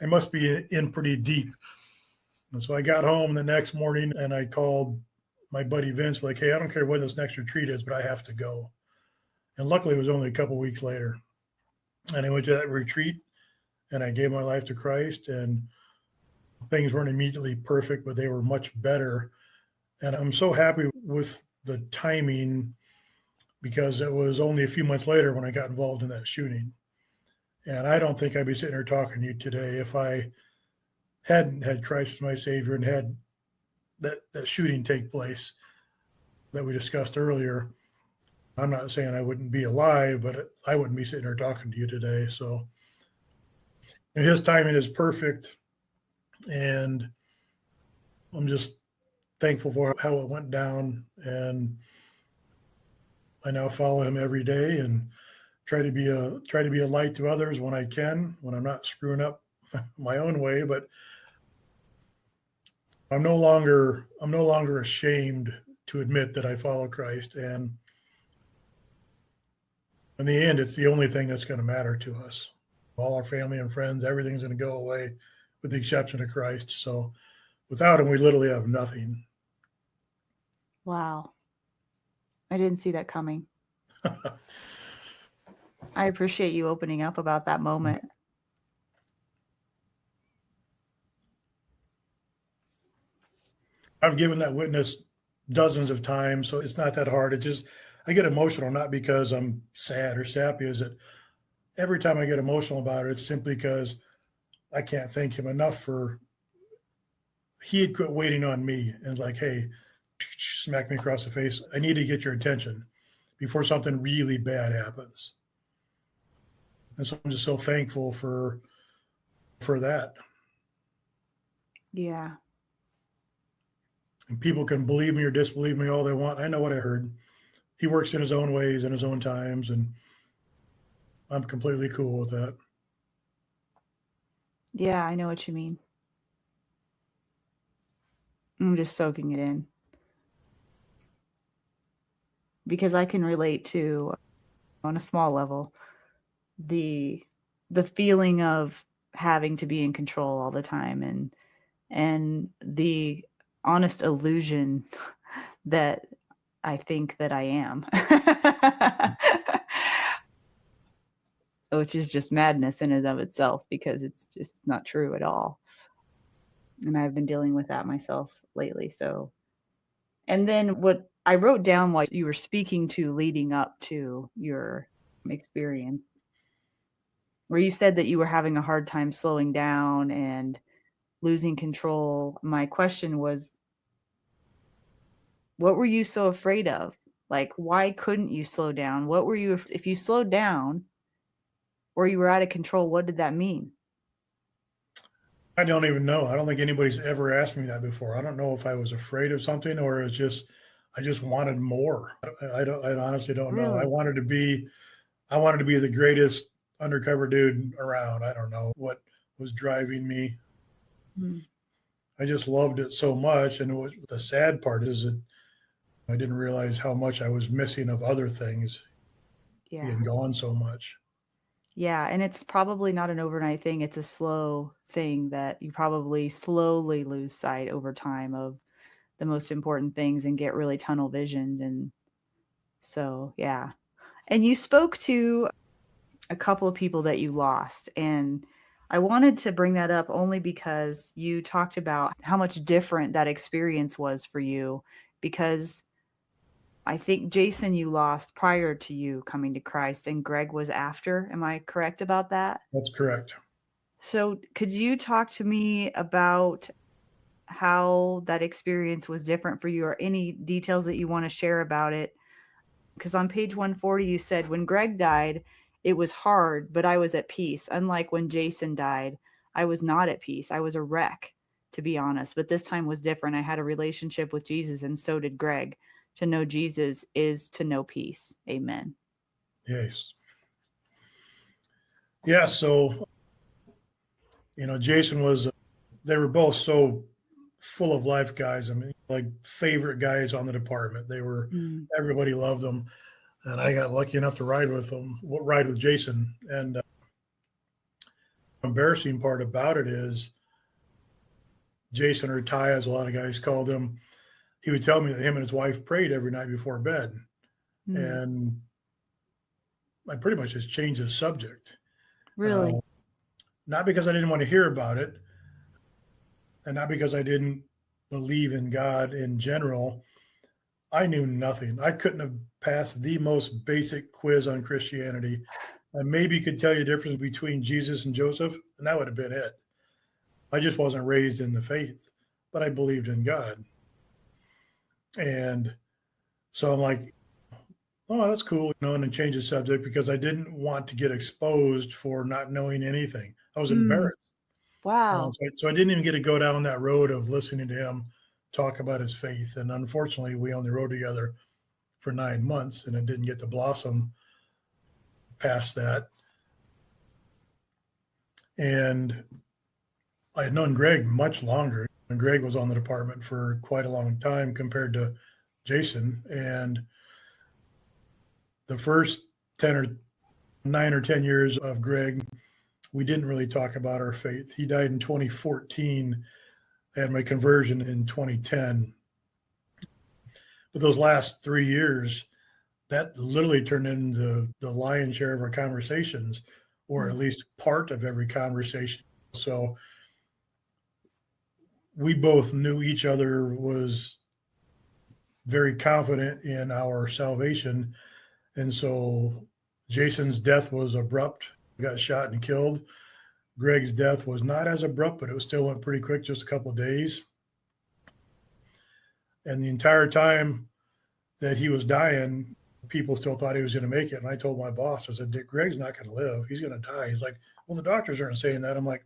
B: I must be in pretty deep. And so I got home the next morning and I called my buddy Vince, like, hey, I don't care what this next retreat is, but I have to go. And luckily it was only a couple of weeks later. And I went to that retreat and I gave my life to Christ, and things weren't immediately perfect, but they were much better. And I'm so happy with the timing because it was only a few months later when I got involved in that shooting. And I don't think I'd be sitting here talking to you today if I hadn't had Christ as my Savior and had that shooting take place that we discussed earlier. I'm not saying I wouldn't be alive, but I wouldn't be sitting here talking to you today. So and his timing is perfect. And I'm just thankful for how it went down. And I now follow him every day and try to be a light to others when I can, when I'm not screwing up my own way. But I'm no longer ashamed to admit that I follow Christ. And in the end, it's the only thing that's going to matter to us. All our family and friends, everything's going to go away with the exception of Christ. So without him, we literally have nothing.
A: Wow. I didn't see that coming. I appreciate you opening up about that moment.
B: I've given that witness dozens of times, so it's not that hard. It just, I get emotional, not because I'm sad or sappy. Is it every time I get emotional about it, it's simply because I can't thank him enough for, he had quit waiting on me and like, hey, smack me across the face. I need to get your attention before something really bad happens. And so I'm just so thankful for that.
A: Yeah.
B: And people can believe me or disbelieve me all they want. I know what I heard. He works in his own ways, in his own times, and I'm completely cool with that.
A: Yeah, I know what you mean. I'm just soaking it in. Because I can relate to, on a small level, the feeling of having to be in control all the time and the honest illusion that I think that I am. Which is just madness in and of itself because it's just not true at all. And I've been dealing with that myself lately. So, and then what I wrote down while you were speaking to leading up to your experience, where you said that you were having a hard time slowing down and losing control. My question was, what were you so afraid of? Like, why couldn't you slow down? What were you, if you slowed down or you were out of control, what did that mean?
B: I don't even know. I don't think anybody's ever asked me that before. I don't know if I was afraid of something or it's just, I just wanted more. I honestly don't know.
A: Really?
B: I wanted to be the greatest undercover dude around. I don't know what was driving me. I just loved it so much. And the sad part is that I didn't realize how much I was missing of other things being gone so much.
A: Yeah, and it's probably not an overnight thing. It's a slow thing that you probably slowly lose sight over time of the most important things and get really tunnel visioned. And so, yeah. And you spoke to a couple of people that you lost. And I wanted to bring that up only because you talked about how much different that experience was for you. Because I think Jason, you lost prior to you coming to Christ, and Greg was after. Am I correct about that?
B: That's correct.
A: So, could you talk to me about how that experience was different for you, or any details that you want to share about it? Because on page 140, you said, when Greg died, it was hard, but I was at peace. Unlike when Jason died, I was not at peace. I was a wreck, to be honest. But this time was different. I had a relationship with Jesus, and so did Greg. To know Jesus is to know peace. Amen.
B: Yes. Yeah. So, Jason they were both so full of life guys. I mean, like favorite guys on the department.
A: Mm.
B: Everybody loved them. And I got lucky enough to ride with Jason. And the embarrassing part about it is Jason, or Ty, as a lot of guys called him, he would tell me that him and his wife prayed every night before bed.
A: Mm.
B: And I pretty much just changed the subject.
A: Really?
B: Not because I didn't want to hear about it, and not because I didn't believe in God in general. I knew nothing. I couldn't have passed the most basic quiz on Christianity. I maybe could tell you the difference between Jesus and Joseph, and that would have been it. I just wasn't raised in the faith, but I believed in God. And so I'm like, oh, that's cool, and then change the subject because I didn't want to get exposed for not knowing anything. I was embarrassed.
A: Wow.
B: So I didn't even get to go down that road of listening to him talk about his faith. And unfortunately, we only rode together for 9 months, and it didn't get to blossom past that. And I had known Greg much longer, and Greg was on the department for quite a long time compared to Jason. And the first 9 or 10 years of Greg, we didn't really talk about our faith. He died in 2014. I had my conversion in 2010. But those last 3 years, that literally turned into the lion's share of our conversations, or at least part of every conversation. So we both knew each other was very confident in our salvation. And so Jason's death was abrupt, got shot and killed. Greg's death was not as abrupt, but it still went pretty quick, just a couple of days. And the entire time that he was dying, people still thought he was going to make it. And I told my boss, I said, Greg's not going to live. He's going to die. He's like, well, the doctors aren't saying that. I'm like,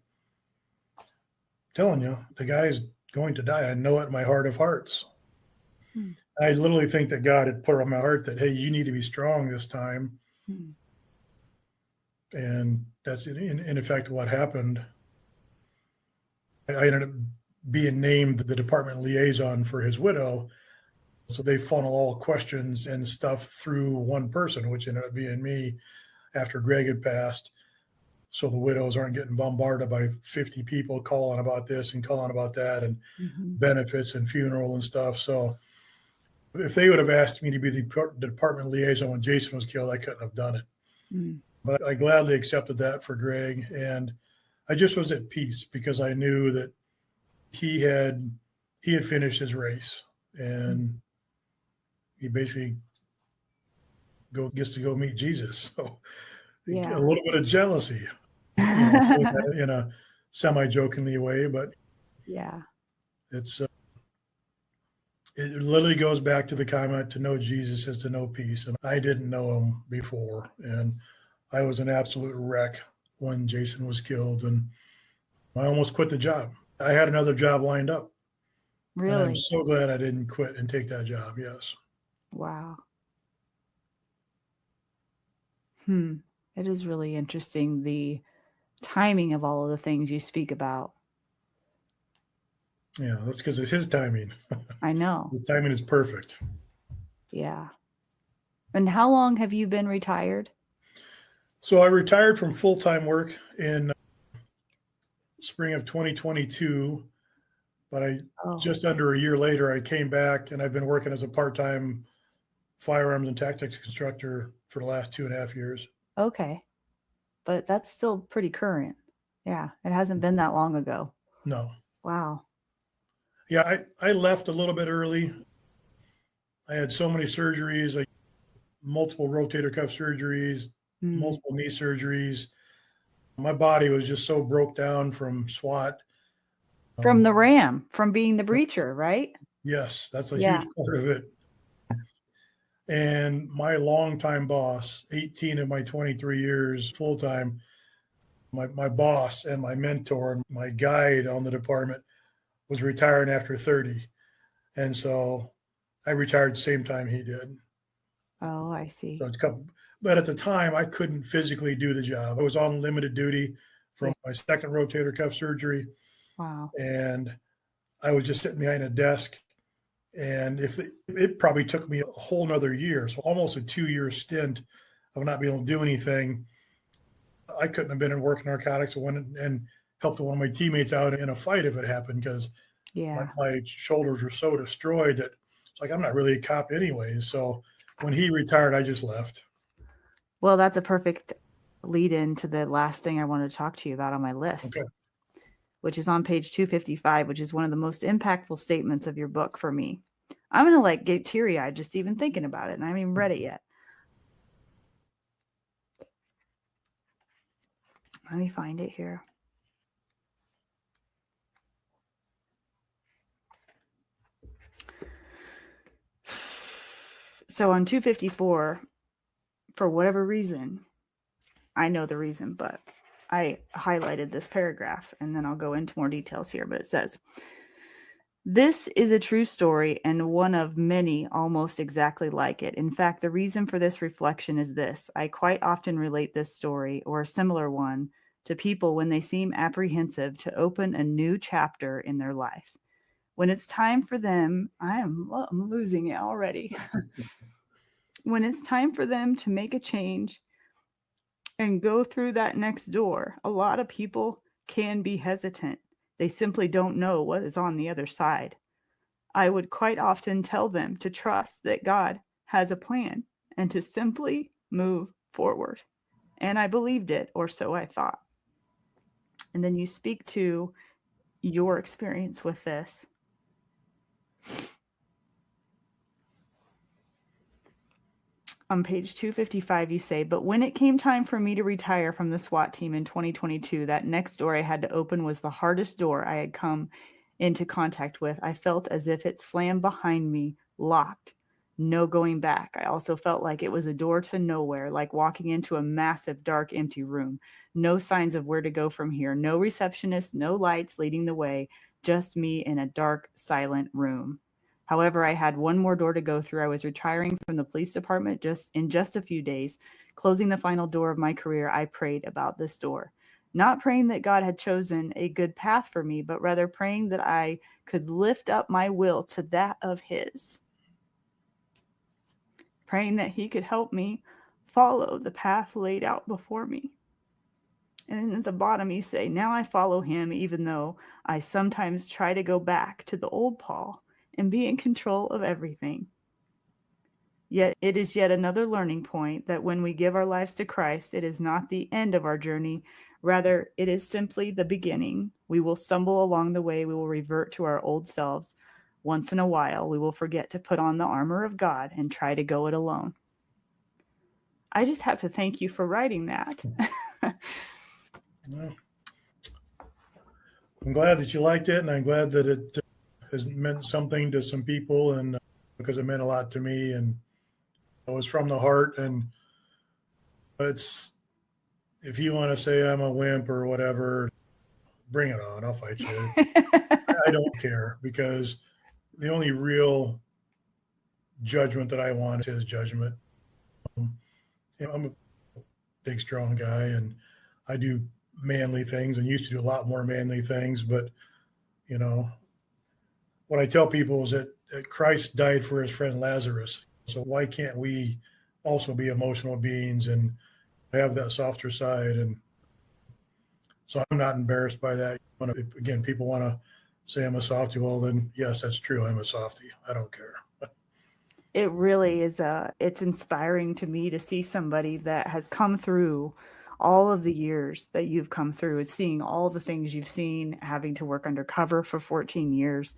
B: telling you, the guy's going to die. I know it in my heart of hearts. I literally think that God had put on my heart that, hey, you need to be strong this time. And that's in effect what happened. I ended up being named the department liaison for his widow. So they funnel all questions and stuff through one person, which ended up being me after Greg had passed. So the widows aren't getting bombarded by 50 people calling about this and calling about that and benefits and funeral and stuff. So if they would have asked me to be the department liaison when Jason was killed, I couldn't have done it. But I gladly accepted that for Greg. And I just was at peace because I knew that he had finished his race, and he basically gets to go meet Jesus. So a little bit of jealousy, in a semi-jokingly way, but it's it literally goes back to the comment, to know Jesus is to know peace. And I didn't know him before, and I was an absolute wreck when Jason was killed, and I almost quit the job. I had another job lined up.
A: Really?
B: And I'm so glad I didn't quit and take that job. Yes.
A: Wow. It is really interesting, the timing of all of the things you speak about.
B: Yeah, that's because it's his timing.
A: I know.
B: His timing is perfect.
A: Yeah. And how long have you been retired?
B: So I retired from full-time work in spring of 2022, but just under a year later, I came back and I've been working as a part-time firearms and tactics instructor for the last 2.5 years.
A: Okay. But that's still pretty current. Yeah. It hasn't been that long ago.
B: No.
A: Wow.
B: Yeah, I left a little bit early. I had so many surgeries, multiple rotator cuff surgeries, multiple knee surgeries. My body was just so broke down from SWAT.
A: From the RAM, from being the breacher, right?
B: Yes, that's a huge part of it. And my longtime boss, 18 of my 23 years full-time, my boss and my mentor and my guide on the department was retiring after 30. And so I retired the same time he did.
A: Oh, I see.
B: So but at the time, I couldn't physically do the job. I was on limited duty from my second rotator cuff surgery.
A: Wow.
B: And I was just sitting behind a desk. And it probably took me a whole nother year, so almost a 2-year stint of not being able to do anything. I couldn't have been in work narcotics and helped one of my teammates out in a fight if it happened, because my shoulders were so destroyed that it's like, I'm not really a cop anyways. So when he retired, I just left.
A: Well, that's a perfect lead in to the last thing I wanted to talk to you about on my list, which is on page 255, which is one of the most impactful statements of your book for me. I'm going to get teary-eyed just even thinking about it, and I haven't even read it yet. Let me find it here. So on 254, for whatever reason, I know the reason, but I highlighted this paragraph, and then I'll go into more details here. But it says, this is a true story and one of many almost exactly like it. In fact, the reason for this reflection is this. I quite often relate this story or a similar one to people when they seem apprehensive to open a new chapter in their life. When it's time for them, I'm losing it already. When it's time for them to make a change and go through that next door, a lot of people can be hesitant. They simply don't know what is on the other side. I would quite often tell them to trust that God has a plan and to simply move forward. And I believed it, or so I thought. And then you speak to your experience with this. On page 255, you say, but when it came time for me to retire from the SWAT team in 2022, that next door I had to open was the hardest door I had come into contact with. I felt as if it slammed behind me, locked, no going back. I also felt like it was a door to nowhere, like walking into a massive, dark, empty room. No signs of where to go from here. No receptionist, no lights leading the way, just me in a dark, silent room. However, I had one more door to go through. I was retiring from the police department in just a few days. Closing the final door of my career, I prayed about this door. Not praying that God had chosen a good path for me, but rather praying that I could lift up my will to that of His. Praying that He could help me follow the path laid out before me. And then at the bottom you say, now I follow Him, even though I sometimes try to go back to the old Paul and be in control of everything. Yet it is yet another learning point that when we give our lives to Christ, it is not the end of our journey. Rather, it is simply the beginning. We will stumble along the way. We will revert to our old selves. Once in a while, we will forget to put on the armor of God and try to go it alone. I just have to thank you for writing that.
B: Well, I'm glad that you liked it, and I'm glad that it has meant something to some people, and because it meant a lot to me, and it was from the heart. And it's, if you want to say I'm a wimp or whatever, bring it on. I'll fight you. I don't care, because the only real judgment that I want is judgment. I'm a big, strong guy, and I do manly things and used to do a lot more manly things. But, what I tell people is that Christ died for his friend Lazarus. So why can't we also be emotional beings and have that softer side. And so I'm not embarrassed by that. If, again, people want to say I'm a softie, well, then yes, that's true. I'm a softie. I don't care.
A: It really is it's inspiring to me to see somebody that has come through all of the years that you've come through and seeing all the things you've seen, having to work undercover for 14 years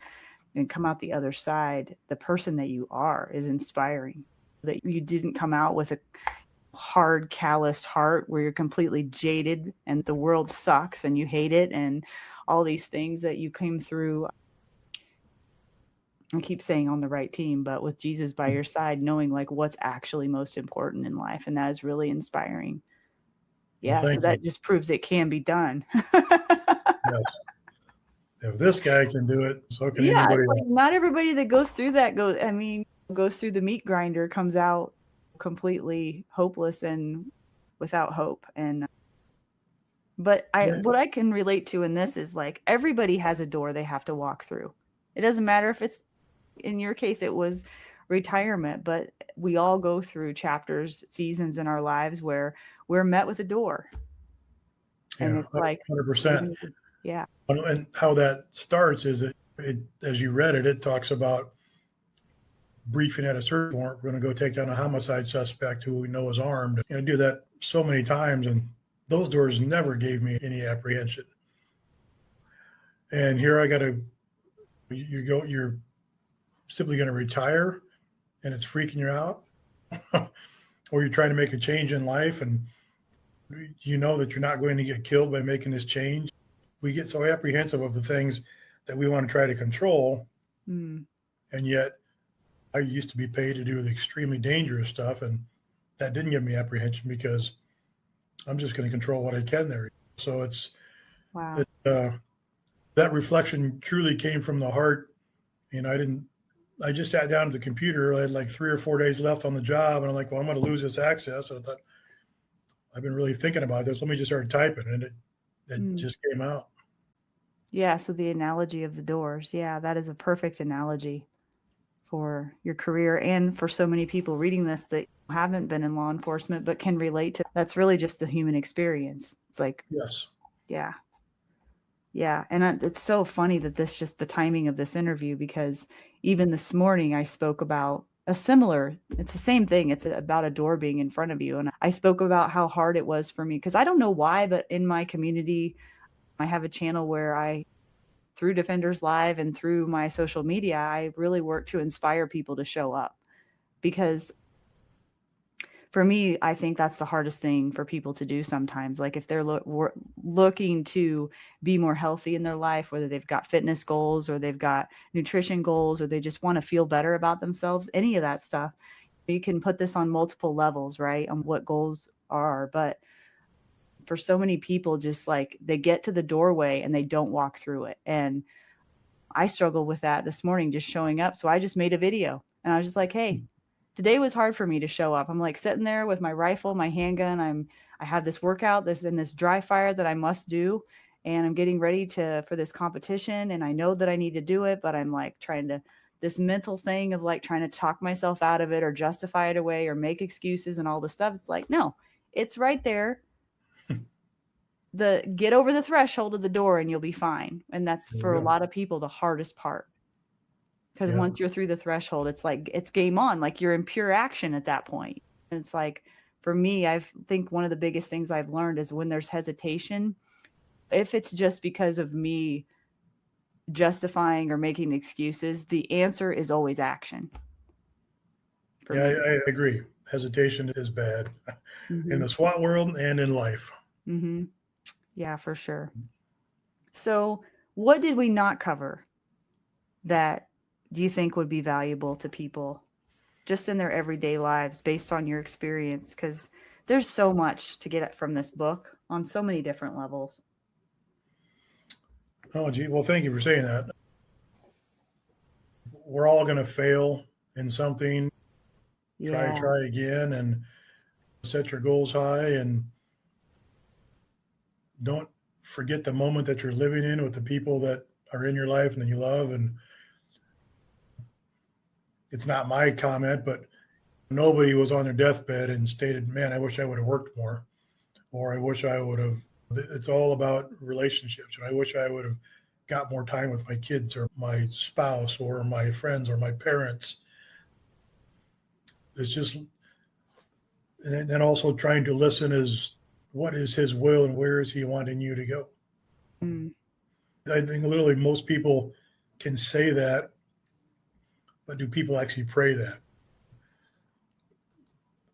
A: and come out the other side. The person that you are is inspiring, that you didn't come out with a hard, calloused heart where you're completely jaded and the world sucks and you hate it and all these things that you came through. I keep saying on the right team, but with Jesus by your side, knowing like what's actually most important in life. And that is really inspiring. Yeah.
B: Well,
A: So that just proves it can be done.
B: yes. If this guy can do it, so can
A: Yeah.
B: anybody
A: It's like
B: else.
A: not everybody that goes through that goes through the meat grinder, comes out completely hopeless and without hope. But what I can relate to in this is like everybody has a door they have to walk through. It doesn't matter if it's, in your case, it was retirement, but we all go through chapters, seasons in our lives where we're met with a door. And
B: Yeah,
A: it's like
B: 100%.
A: Yeah.
B: And how that starts is as you read it, it talks about briefing at a search warrant. We're going to go take down a homicide suspect who we know is armed. I do that so many times, and those doors never gave me any apprehension. And here you're simply going to retire, and it's freaking you out, or you're trying to make a change in life, and you know that you're not going to get killed by making this change. We get so apprehensive of the things that we want to try to control, and yet I used to be paid to do the extremely dangerous stuff, and that didn't give me apprehension because I'm just going to control what I can there. So
A: wow.
B: That reflection truly came from the heart. I just sat down at the computer. I had like 3 or 4 days left on the job, and I'm like, well, I'm going to lose this access. And I thought, I've been really thinking about this. Let me just start typing, and it just came out.
A: Yeah. So the analogy of the doors. Yeah, that is a perfect analogy for your career and for so many people reading this that haven't been in law enforcement but can relate to. That's really just the human experience. It's like,
B: yes.
A: Yeah. Yeah. And it's so funny that the timing of this interview, because even this morning I spoke about it's the same thing. It's about a door being in front of you. And I spoke about how hard it was for me, because I don't know why, but in my community, I have a channel where through Defenders Live and through my social media, I really work to inspire people to show up, because for me, I think that's the hardest thing for people to do sometimes. Like if they're looking to be more healthy in their life, whether they've got fitness goals or they've got nutrition goals, or they just want to feel better about themselves, any of that stuff, you can put this on multiple levels, right? On what goals are. But for so many people, just like they get to the doorway and they don't walk through it. And I struggle with that this morning, just showing up. So I just made a video and I was just like, hey, today was hard for me to show up. I'm like sitting there with my rifle, my handgun. I have this workout, this dry fire that I must do. And I'm getting ready for this competition. And I know that I need to do it, but I'm like this mental thing of like trying to talk myself out of it or justify it away or make excuses and all this stuff. It's like, no, it's right there. Get over the threshold of the door and you'll be fine. And that's for a lot of people the hardest part. Because once you're through the threshold, it's like it's game on. Like you're in pure action at that point. And it's like, for me, I think one of the biggest things I've learned is when there's hesitation, if it's just because of me justifying or making excuses, the answer is always action.
B: Yeah, I agree. Hesitation is bad in the SWAT world and in life.
A: Mm-hmm. Yeah, for sure. So what did we not cover that do you think would be valuable to people just in their everyday lives based on your experience? Because there's so much to get from this book on so many different levels.
B: Oh, gee. Well, thank you for saying that. We're all going to fail in something. Try again and set your goals high, and don't forget the moment that you're living in with the people that are in your life and that you love. And it's not my comment, but nobody was on their deathbed and stated, man, I wish I would have worked more. or I wish I would have. It's all about relationships, and I wish I would have got more time with my kids or my spouse or my friends or my parents. It's just, and then also trying to listen is what is his will and where is he wanting you to go.
A: Mm.
B: I think literally most people can say that, but do people actually pray that?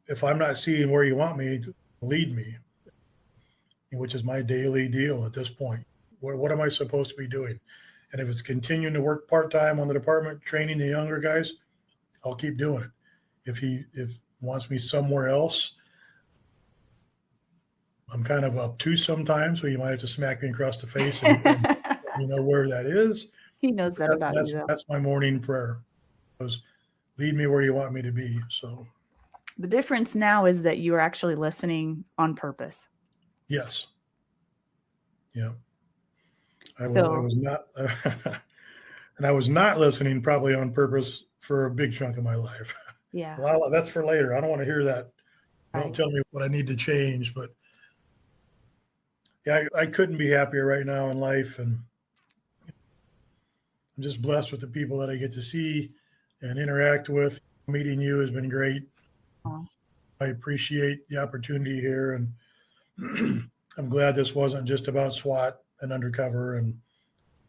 B: If I'm not seeing where you want me, lead me, which is my daily deal at this point. What am I supposed to be doing? And if it's continuing to work part-time on the department, training the younger guys, I'll keep doing it. If he wants me somewhere else, I'm kind of obtuse sometimes, so you might have to smack me across the face and you know where that is.
A: He knows that about you, though.
B: That's my morning prayer. Was lead me where you want me to be. So
A: the difference now is that you are actually listening on purpose.
B: Yes. Yeah. I was not, and I was not listening probably on purpose for a big chunk of my life.
A: Yeah.
B: Well, that's for later. I don't want to hear that.
A: Right.
B: Don't tell me what I need to change, but yeah, I couldn't be happier right now in life. And I'm just blessed with the people that I get to see and interact with. Meeting you has been great.
A: Oh.
B: I appreciate the opportunity here. And I'm glad this wasn't just about SWAT and undercover, and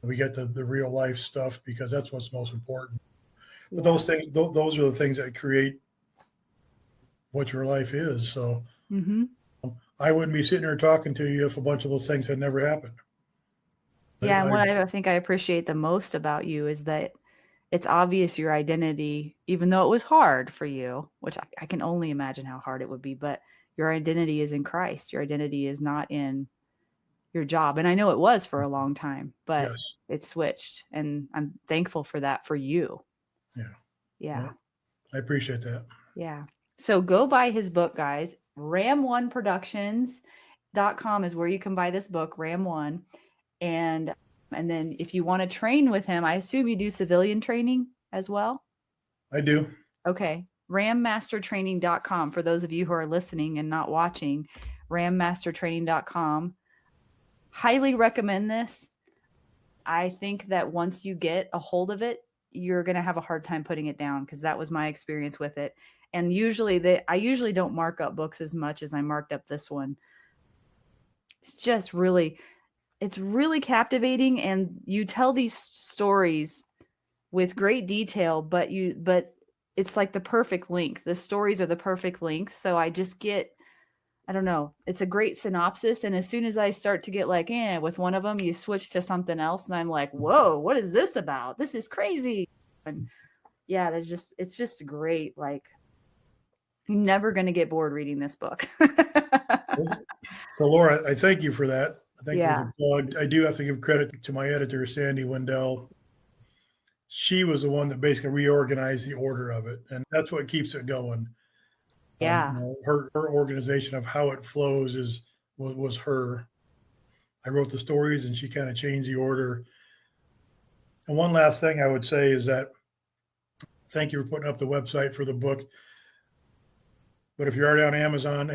B: we get the real life stuff, because that's what's most important. But those things, those are the things that create what your life is. So I wouldn't be sitting here talking to you if a bunch of those things had never happened.
A: Yeah, and what I think I appreciate the most about you is that it's obvious your identity, even though it was hard for you, which I can only imagine how hard it would be, but your identity is in Christ. Your identity is not in your job. And I know it was for a long time, but
B: Yes.
A: it switched. And I'm thankful for that for you.
B: Yeah.
A: Yeah.
B: Well, I appreciate that.
A: Yeah. So go buy his book, guys. ram1productions.com is where you can buy this book, Ram1. And then if you want to train with him, I assume you do civilian training as well?
B: I do.
A: Okay. rammastertraining.com for those of you who are listening and not watching, rammastertraining.com. Highly recommend this. I think that once you get a hold of it, you're going to have a hard time putting it down, because that was my experience with it. And I usually don't mark up books as much as I marked up this one. It's really captivating, and you tell these stories with great detail, but it's like the perfect length. The stories are the perfect length. So I just get, I don't know, it's a great synopsis. And as soon as I start to get like, with one of them, you switch to something else. And I'm like, whoa, what is this about? This is crazy. And yeah, it's just great. Like, you're never going to get bored reading this book.
B: So Laura, I thank you for that. I think
A: Yeah.
B: for the plug. I do have to give credit to my editor, Sandy Wendell. She was the one that basically reorganized the order of it, and that's what keeps it going.
A: Yeah.
B: Her organization of how it flows was her. I wrote the stories, and she kind of changed the order. And one last thing I would say is that thank you for putting up the website for the book. But if you're already on Amazon,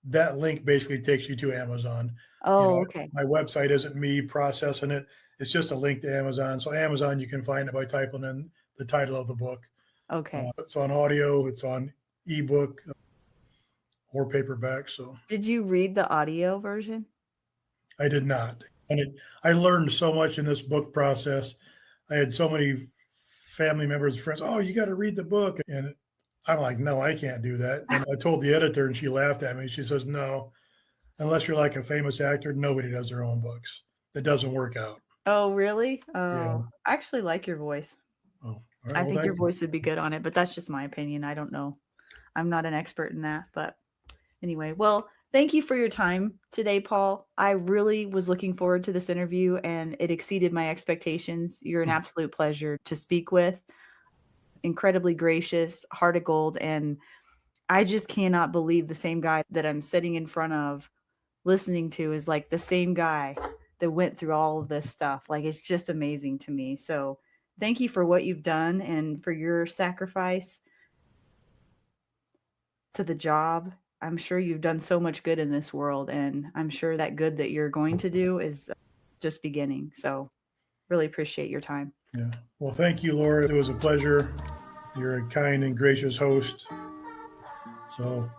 B: that link basically takes you to Amazon.
A: Oh, okay.
B: My website isn't me processing it. It's just a link to Amazon. So Amazon, you can find it by typing in the title of the book.
A: Okay.
B: It's on audio, it's on ebook or paperback. So
A: did you read the audio version?
B: I did not. And I learned so much in this book process. I had so many family members, friends, oh, you got to read the book. And I'm like, no, I can't do that. And I told the editor, and she laughed at me. She says, no, unless you're like a famous actor, nobody does their own books. That doesn't work out.
A: Oh, really? Oh,
B: Yeah.
A: I actually like your voice.
B: Oh, right.
A: I think your voice would be good on it, but that's just my opinion. I don't know. I'm not an expert in that, but anyway, well, thank you for your time today, Paul. I really was looking forward to this interview, and it exceeded my expectations. You're an absolute pleasure to speak with. Incredibly gracious, heart of gold, and I just cannot believe the same guy that I'm sitting in front of listening to is like the same guy that went through all of this stuff. Like, it's just amazing to me. So thank you for what you've done and for your sacrifice to the job I'm sure you've done so much good in this world, and I'm sure that good that you're going to do is just beginning. So really appreciate your time.
B: Yeah. Well, thank you, Laura. It was a pleasure. You're a kind and gracious host. So